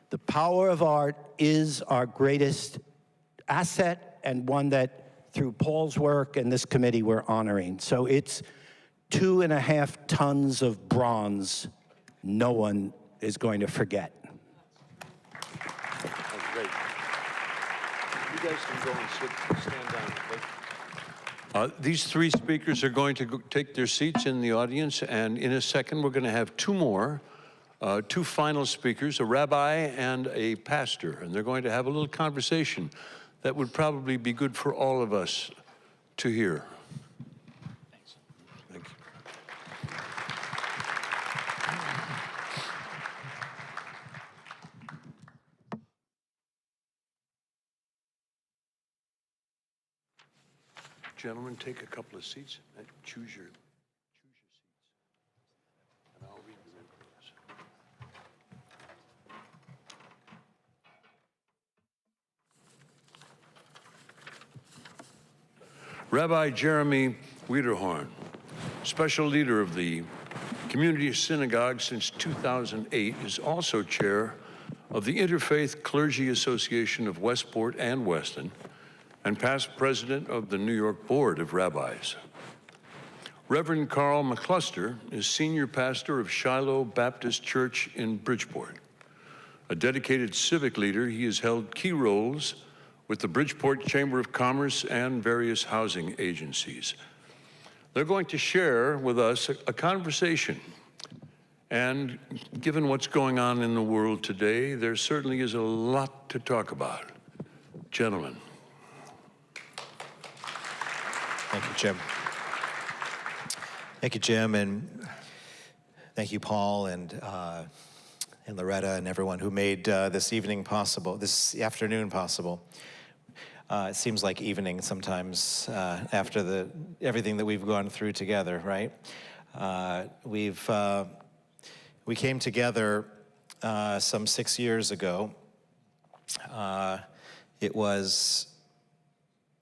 The power of art is our greatest asset, and one that through Paul's work and this committee we're honoring. So it's 2.5 tons of bronze no one is going to forget. That's great. You guys can go and stand down. These three speakers are going to take their seats in the audience, and in a second we're going to have two final speakers, a rabbi and a pastor, and they're going to have a little conversation that would probably be good for all of us to hear. Thanks. Thank you. Gentlemen, take a couple of seats and choose your seats. And I'll read the influence. Rabbi Jeremy Wiederhorn, special leader of the Community Synagogue since 2008, is also chair of the Interfaith Clergy Association of Westport and Weston, and past president of the New York Board of Rabbis. Reverend Carl McCluster is senior pastor of Shiloh Baptist Church in Bridgeport. A dedicated civic leader, he has held key roles with the Bridgeport Chamber of Commerce and various housing agencies. They're going to share with us a conversation. And given what's going on in the world today, there certainly is a lot to talk about. Gentlemen. Thank you, Jim. Thank you, Jim, and thank you, Paul, and Loretta, and everyone who made this evening possible, this afternoon possible. It seems like evening sometimes after everything that we've gone through together, right? We came together some 6 years ago. It was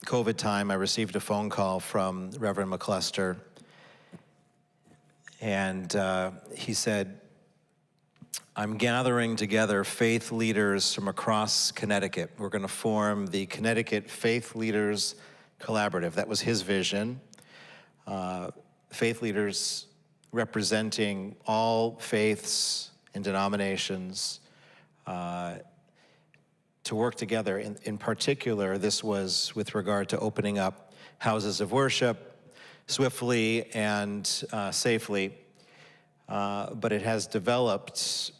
COVID time. I received a phone call from Reverend McCluster, And he said, I'm gathering together faith leaders from across Connecticut. We're going to form the Connecticut Faith Leaders Collaborative. That was his vision. Faith leaders representing all faiths and denominations to work together. In particular, this was with regard to opening up houses of worship swiftly and safely. But it has developed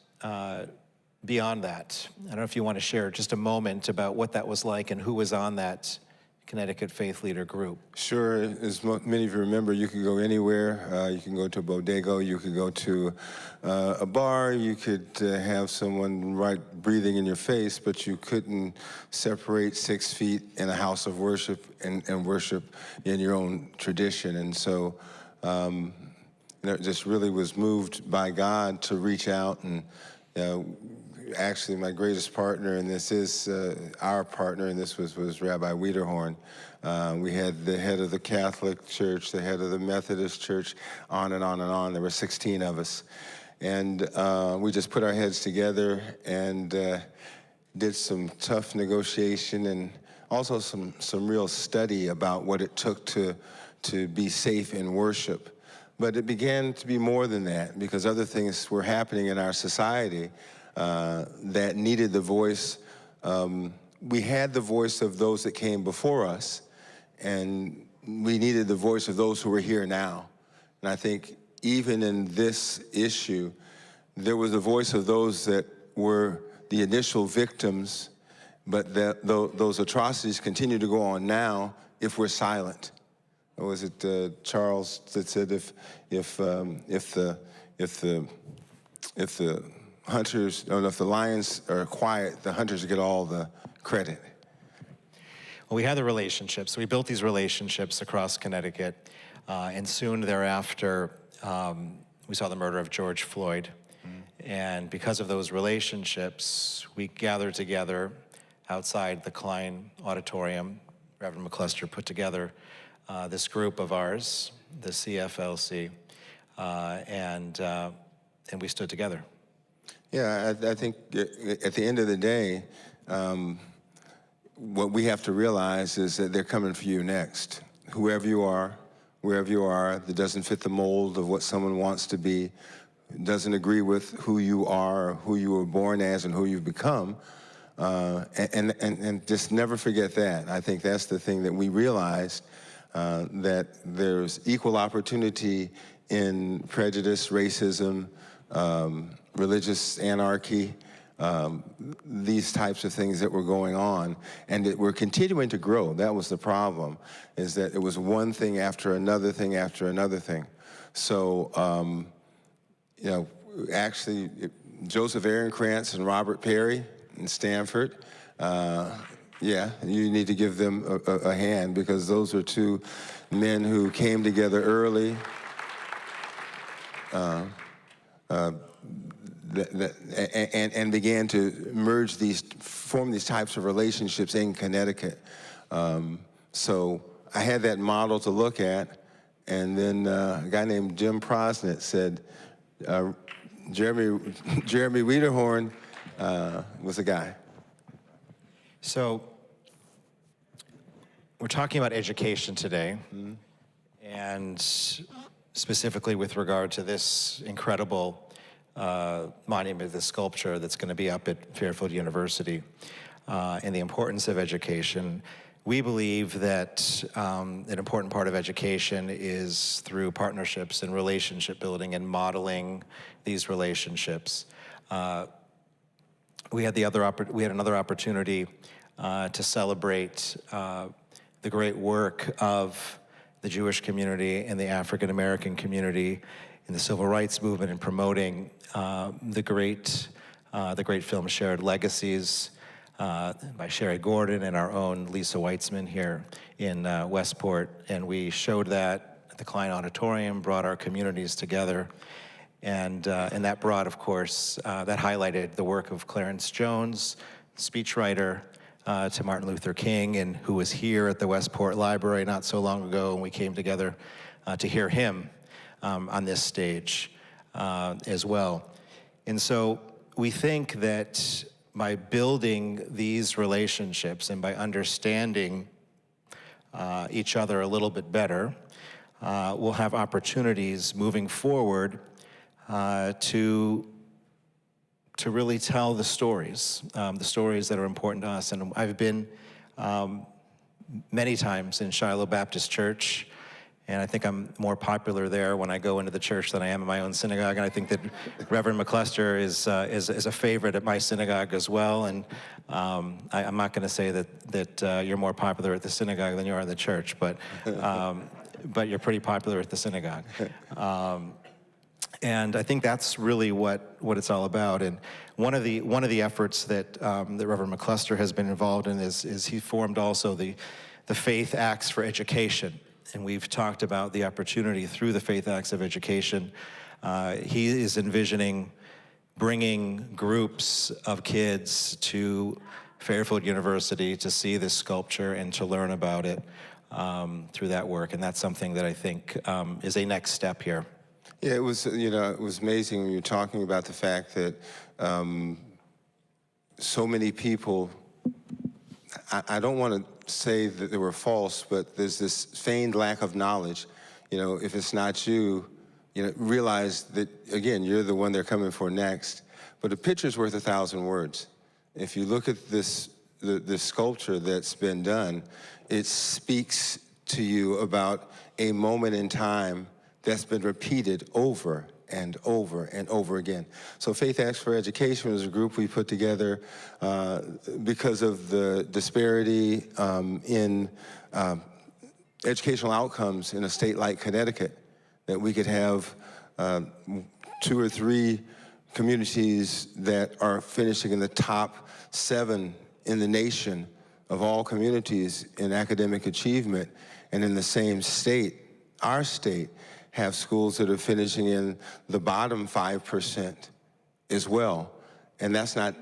beyond that. I don't know if you want to share just a moment about what that was like and who was on that Connecticut Faith Leader group. Sure, as many of you remember, you could go anywhere. You can go to a bodega, you could go to a bar, you could have someone breathing in your face, but you couldn't separate 6 feet in a house of worship and worship in your own tradition. And so, just really was moved by God to reach out. And actually my greatest partner, and this is our partner, and this was Rabbi Wiederhorn. We had the head of the Catholic Church, the head of the Methodist Church, on and on and on. There were 16 of us. And we just put our heads together and did some tough negotiation and also some real study about what it took to be safe in worship. But it began to be more than that, because other things were happening in our society that needed the voice. We had the voice of those that came before us, and we needed the voice of those who were here now. And I think even in this issue, there was the voice of those that were the initial victims, but those atrocities continue to go on now if we're silent. Or was it Charles that said if the hunters, or if the lions are quiet, the hunters get all the credit? Well, we had the relationships. We built these relationships across Connecticut, and soon thereafter, we saw the murder of George Floyd. And because of those relationships, we gathered together outside the Klein Auditorium. Reverend McCluster put together this group of ours, the CFLC, and we stood together. Yeah, I think at the end of the day, what we have to realize is that they're coming for you next. Whoever you are, wherever you are, that doesn't fit the mold of what someone wants to be, doesn't agree with who you are, or who you were born as, and who you've become, and just never forget that. I think that's the thing that we realized, that there's equal opportunity in prejudice, racism, religious anarchy, these types of things that were going on, and that were continuing to grow. That was the problem, is that it was one thing after another thing after another thing. So, actually, Joseph Aaronkrantz and Robert Perry in Stanford, yeah, you need to give them a hand, because those are two men who came together early, and began to form these types of relationships in Connecticut. So I had that model to look at, and then a guy named Jim Prosnett said, Jeremy Wiederhorn was the guy. So we're talking about education today, and specifically with regard to this incredible monument, this sculpture that's going to be up at Fairfield University, and the importance of education. We believe that an important part of education is through partnerships and relationship building and modeling these relationships. We had another opportunity to celebrate the great work of the Jewish community and the African American community in the civil rights movement and promoting the great film Shared Legacies by Sherry Gordon and our own Lisa Weitzman here in Westport. And we showed that at the Klein Auditorium, brought our communities together. And that brought, of course, that highlighted the work of Clarence Jones, speechwriter to Martin Luther King, and who was here at the Westport Library not so long ago, and we came together to hear him on this stage as well. And so we think that by building these relationships and by understanding each other a little bit better, we'll have opportunities moving forward to really tell the stories that are important to us. And I've been many times in Shiloh Baptist Church, and I think I'm more popular there when I go into the church than I am in my own synagogue. And I think that Reverend McCluster is a favorite at my synagogue as well. And I'm not going to say that you're more popular at the synagogue than you are in the church, but you're pretty popular at the synagogue. And I think that's really what it's all about. And one of the efforts that Reverend McCluster has been involved in is he formed also the Faith Acts for Education. And we've talked about the opportunity through the Faith Acts of Education. He is envisioning bringing groups of kids to Fairfield University to see this sculpture and to learn about it through that work. And that's something that I think is a next step here. Yeah, it was amazing when you were talking about the fact that so many people, I don't want to say that they were false, but there's this feigned lack of knowledge. If it's not you, realize that, again, you're the one they're coming for next. But a picture's worth 1,000 words. If you look at this sculpture that's been done, it speaks to you about a moment in time that's been repeated over and over and over again. So Faith Acts for Education was a group we put together because of the disparity in educational outcomes in a state like Connecticut, that we could have 2 or 3 communities that are finishing in the top 7 in the nation of all communities in academic achievement, and in the same state, our state, have schools that are finishing in the bottom 5% as well. And that's not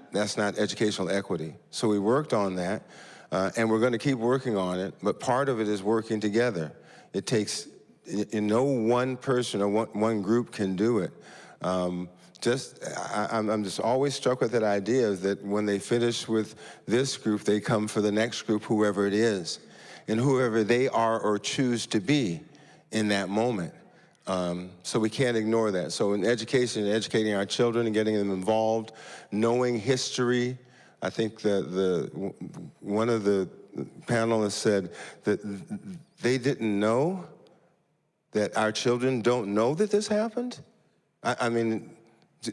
educational equity. So we worked on that, and we're going to keep working on it, but part of it is working together. It takes, no one person or one group can do it. I'm just always struck with that idea that when they finish with this group, they come for the next group, whoever it is, and whoever they are or choose to be in that moment. So we can't ignore that. So in education, educating our children and getting them involved, knowing history. I think that one of the panelists said that they didn't know that our children don't know that this happened. I mean,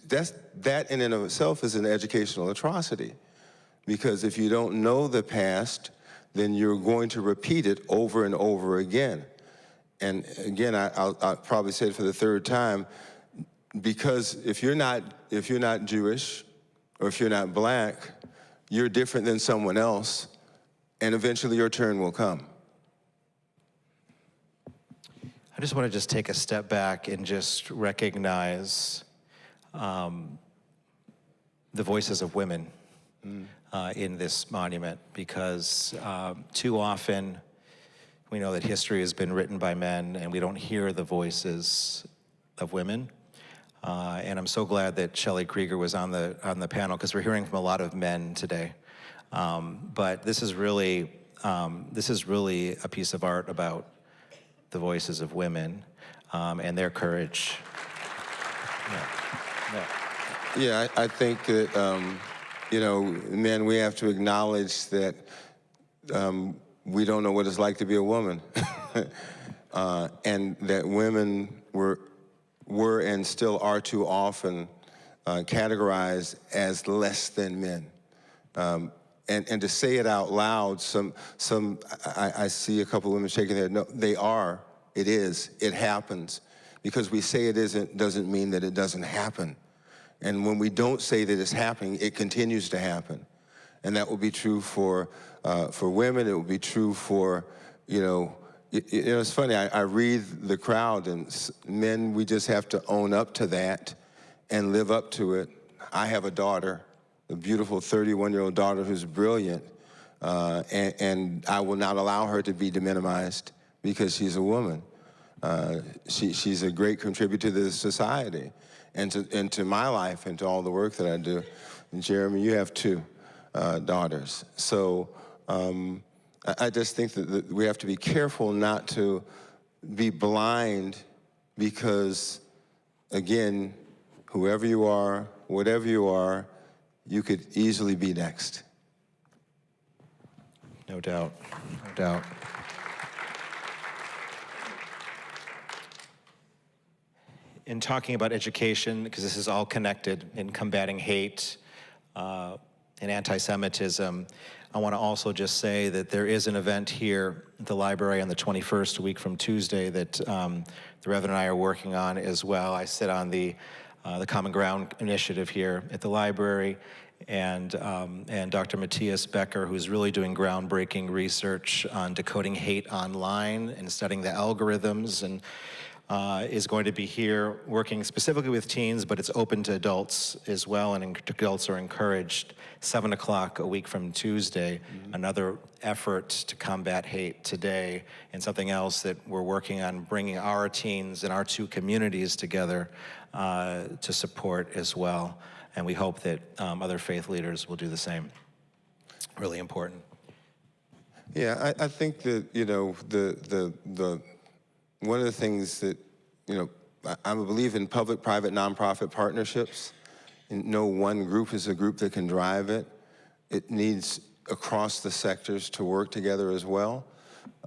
that in and of itself is an educational atrocity, because if you don't know the past, then you're going to repeat it over and over again. And again, I'll probably say it for the 3rd time, because if you're not Jewish, or if you're not black, you're different than someone else, and eventually your turn will come. I just want to take a step back and just recognize the voices of women in this monument, because too often we know that history has been written by men, and we don't hear the voices of women. And I'm so glad that Shelley Krieger was on the panel, because we're hearing from a lot of men today. But this is really a piece of art about the voices of women and their courage. Yeah, I think that men, we have to acknowledge that. We don't know what it's like to be a woman. And that women were and still are too often categorized as less than men. And to say it out loud, I see a couple of women shaking their head. No, they are, it is, it happens. Because we say it isn't doesn't mean that it doesn't happen. And when we don't say that it's happening, it continues to happen. And that will be true for women. It will be true for, it's funny, I read the crowd, and men, we just have to own up to that and live up to it. I have a daughter, a beautiful 31-year-old daughter who's brilliant, and I will not allow her to be deminimized because she's a woman. She's a great contributor to this society and to my life and to all the work that I do. And Jeremy, you have 2 daughters. So I just think that we have to be careful not to be blind because, again, whoever you are, whatever you are, you could easily be next. No doubt, no doubt. In talking about education, because this is all connected in combating hate and anti-Semitism, I want to also just say that there is an event here at the library on the 21st, a week from Tuesday, that the Reverend and I are working on as well. I sit on the Common Ground initiative here at the library, and Dr. Matthias Becker, who's really doing groundbreaking research on decoding hate online and studying the algorithms, and is going to be here working specifically with teens, but it's open to adults as well, and adults are encouraged. 7 o'clock a week from Tuesday, another effort to combat hate today, and something else that we're working on, bringing our teens and our 2 communities together to support as well. And we hope that other faith leaders will do the same. Really important. Yeah, I think that, you know, one of the things that, you know, I believe in public-private nonprofit partnerships. And no one group is a group that can drive it. It needs across the sectors to work together as well.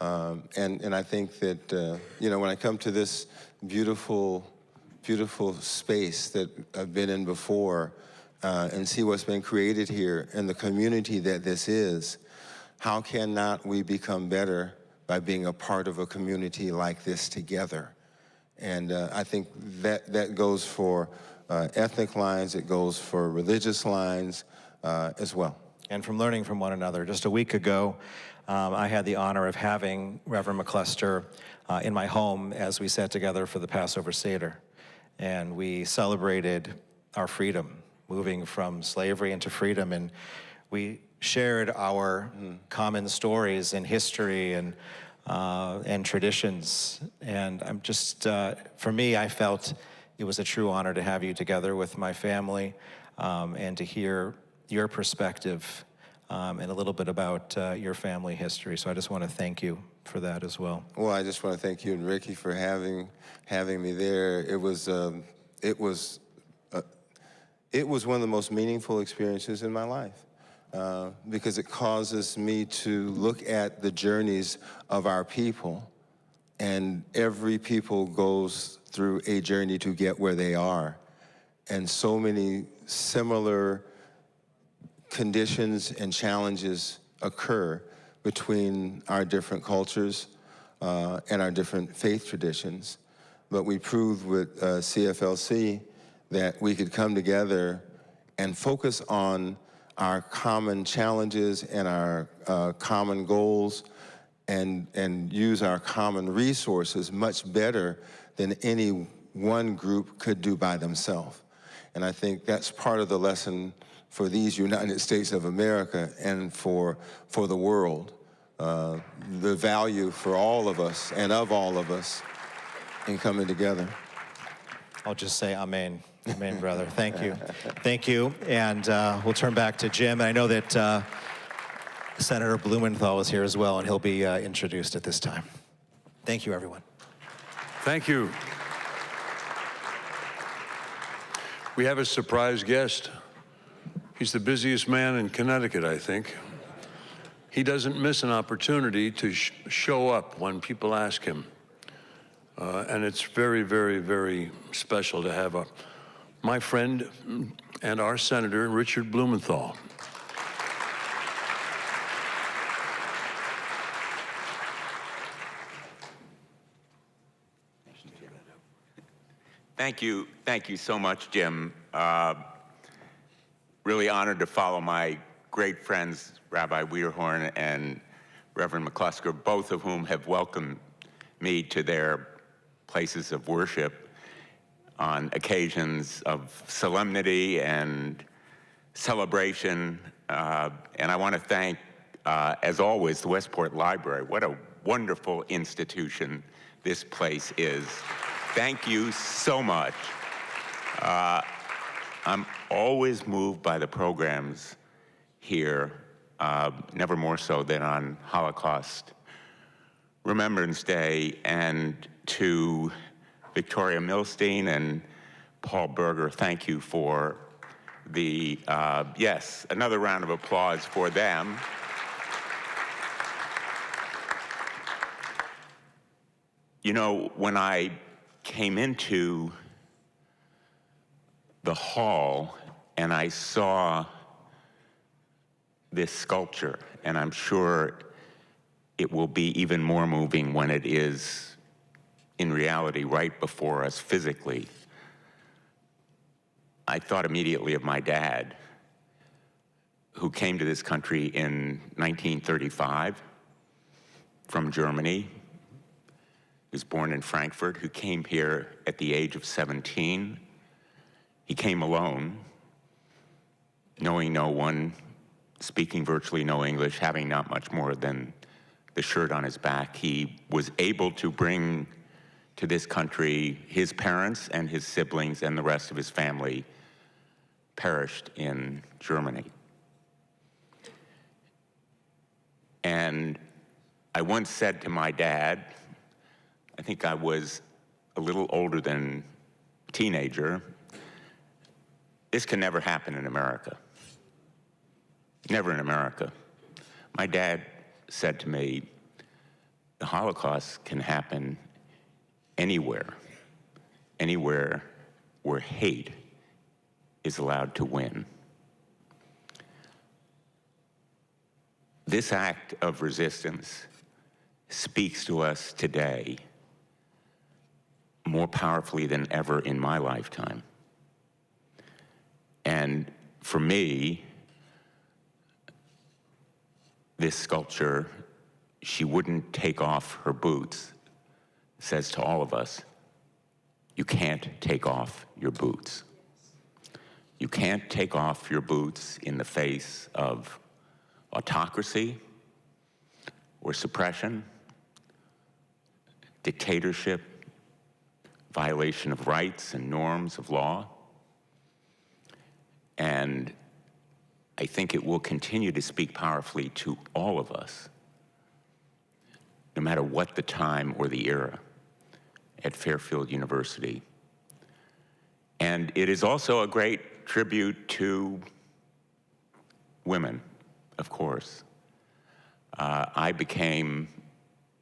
And I think that, you know, when I come to this beautiful space that I've been in before and see what's been created here and the community that this is, how cannot we become better by being a part of a community like this together? And I think that goes for ethnic lines, it goes for religious lines as well. And from learning from one another. Just a week ago, I had the honor of having Reverend McCluster in my home as we sat together for the Passover Seder. And we celebrated our freedom, moving from slavery into freedom. And we shared our common stories and history and traditions. And I'm just, for me, I felt it was a true honor to have you together with my family and to hear your perspective and a little bit about your family history. So I just want to thank you for that as well. Well, I just want to thank you and Ricky for having me there. It was one of the most meaningful experiences in my life. Because it causes me to look at the journeys of our people, and every people goes through a journey to get where they are. And so many similar conditions and challenges occur between our different cultures and our different faith traditions. But we proved with CFLC that we could come together and focus on our common challenges and our common goals and use our common resources much better than any one group could do by themselves. And I think that's part of the lesson for these United States of America and for the world. The value for all of us and of all of us in coming together. I'll just say amen. Amen, brother. Thank you. Thank you. And we'll turn back to Jim. I know that Senator Blumenthal is here as well, and he'll be introduced at this time. Thank you, everyone. Thank you. We have a surprise guest. He's the busiest man in Connecticut, I think. He doesn't miss an opportunity to show up when people ask him. And it's very, very, very special to have my friend and our Senator, Richard Blumenthal. Thank you so much, Jim. Really honored to follow my great friends, Rabbi Wiederhorn and Reverend McClusker, both of whom have welcomed me to their places of worship on occasions of solemnity and celebration. And I want to thank, as always, the Westport Library. What a wonderful institution this place is. Thank you so much. I'm always moved by the programs here, never more so than on Holocaust Remembrance Day. And to Victoria Milstein and Paul Berger, thank you for the, yes, another round of applause for them. You know, when I came into the hall and I saw this sculpture, and I'm sure it will be even more moving when it is in reality right before us physically, I thought immediately of my dad, who came to this country in 1935 from Germany. He was born in Frankfurt, who came here at the age of 17. He came alone, knowing no one, speaking virtually no English, having not much more than the shirt on his back. He was able to bring to this country his parents and his siblings, and the rest of his family perished in Germany. And I once said to my dad, I think I was a little older than a teenager, this can never happen in America. Never in America. My dad said to me, the Holocaust can happen anywhere, anywhere where hate is allowed to win. This act of resistance speaks to us today more powerfully than ever in my lifetime. And for me, this sculpture, she wouldn't take off her boots, says to all of us, you can't take off your boots. You can't take off your boots in the face of autocracy or suppression, dictatorship, violation of rights and norms of law. And I think it will continue to speak powerfully to all of us, no matter what the time or the era at Fairfield University. And it is also a great tribute to women, of course. I became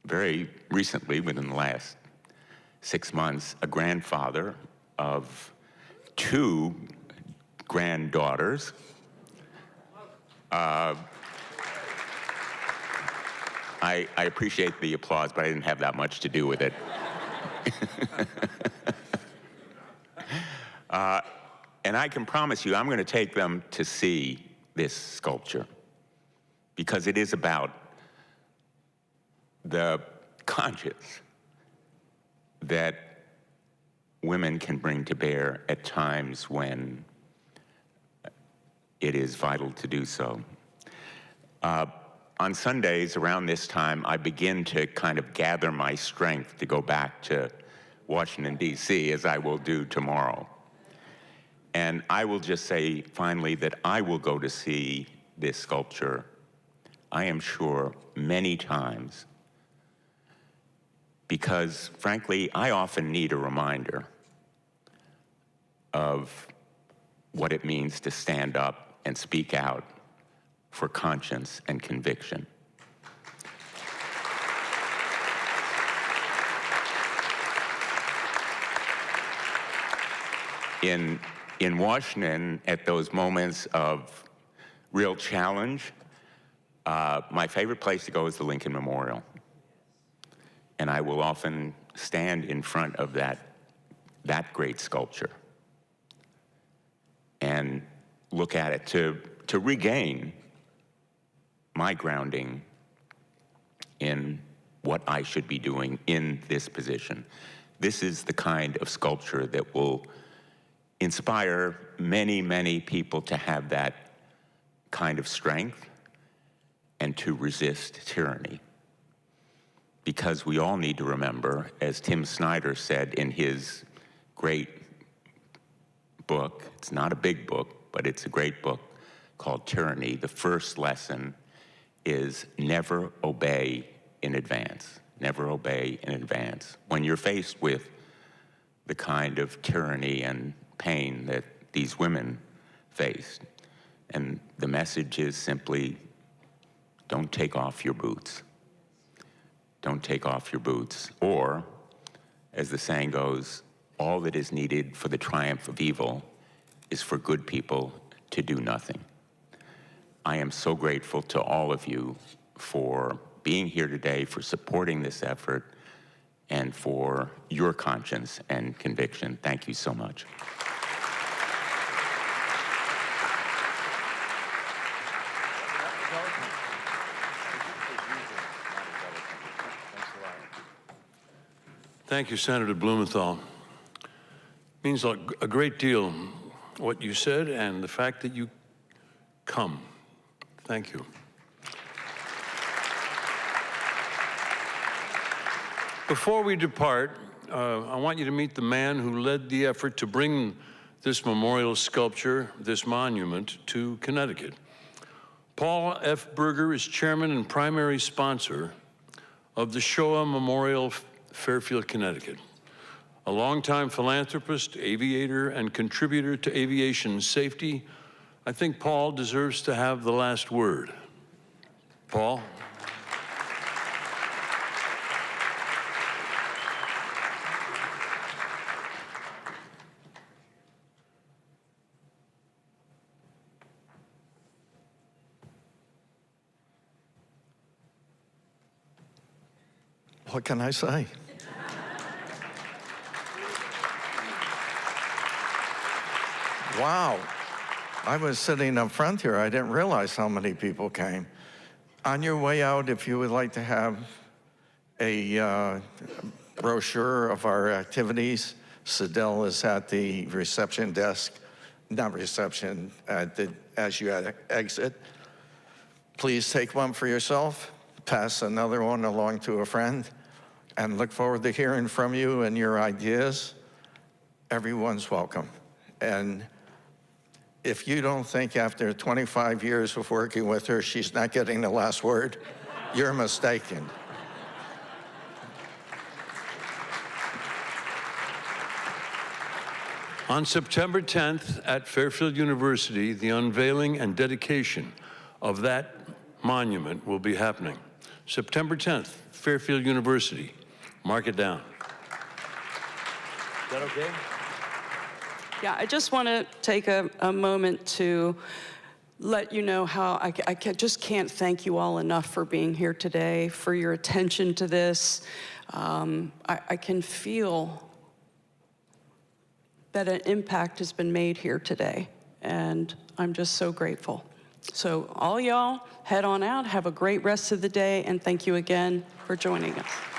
very recently, within the last 6 months, a grandfather of 2 granddaughters. I appreciate the applause, but I didn't have that much to do with it. And I can promise you, I'm going to take them to see this sculpture, because it is about the conscience that women can bring to bear at times when it is vital to do so. On Sundays around this time, I begin to kind of gather my strength to go back to Washington, D.C., as I will do tomorrow. And I will just say finally that I will go to see this sculpture, I am sure, many times, because frankly, I often need a reminder of what it means to stand up and speak out for conscience and conviction. In Washington, at those moments of real challenge, my favorite place to go is the Lincoln Memorial. And I will often stand in front of that great sculpture and look at it to regain my grounding in what I should be doing in this position. This is the kind of sculpture that will inspire many, many people to have that kind of strength and to resist tyranny. because we all need to remember, as Tim Snyder said in his great book, it's not a big book, but it's a great book called Tyranny. The first lesson is never obey in advance. Never obey in advance. When you're faced with the kind of tyranny and pain that these women faced, and the message is simply, don't take off your boots. Don't take off your boots. Or, as the saying goes, all that is needed for the triumph of evil is for good people to do nothing. I am so grateful to all of you for being here today, for supporting this effort, and for your conscience and conviction. Thank you so much. Thank you, Senator Blumenthal. It means a great deal what you said and the fact that you come. Thank you. Before we depart, I want you to meet the man who led the effort to bring this memorial sculpture, this monument, to Connecticut. Paul F. Berger is chairman and primary sponsor of the Shoah Memorial, Fairfield, Connecticut. A longtime philanthropist, aviator, and contributor to aviation safety, I think Paul deserves to have the last word. Paul? What can I say? Wow. I was sitting up front here. I didn't realize how many people came. On your way out, if you would like to have a brochure of our activities, Sidel is at the reception desk, not reception, as you exit. Please take one for yourself, pass another one along to a friend, and look forward to hearing from you and your ideas. Everyone's welcome. And if you don't think after 25 years of working with her, she's not getting the last word, you're mistaken. On September 10th at Fairfield University, the unveiling and dedication of that monument will be happening. September 10th, Fairfield University. Mark it down. Is that okay? Yeah, I just want to take a moment to let you know how I just can't thank you all enough for being here today, for your attention to this. I can feel that an impact has been made here today, and I'm just so grateful. So all y'all, head on out, have a great rest of the day, and thank you again for joining us.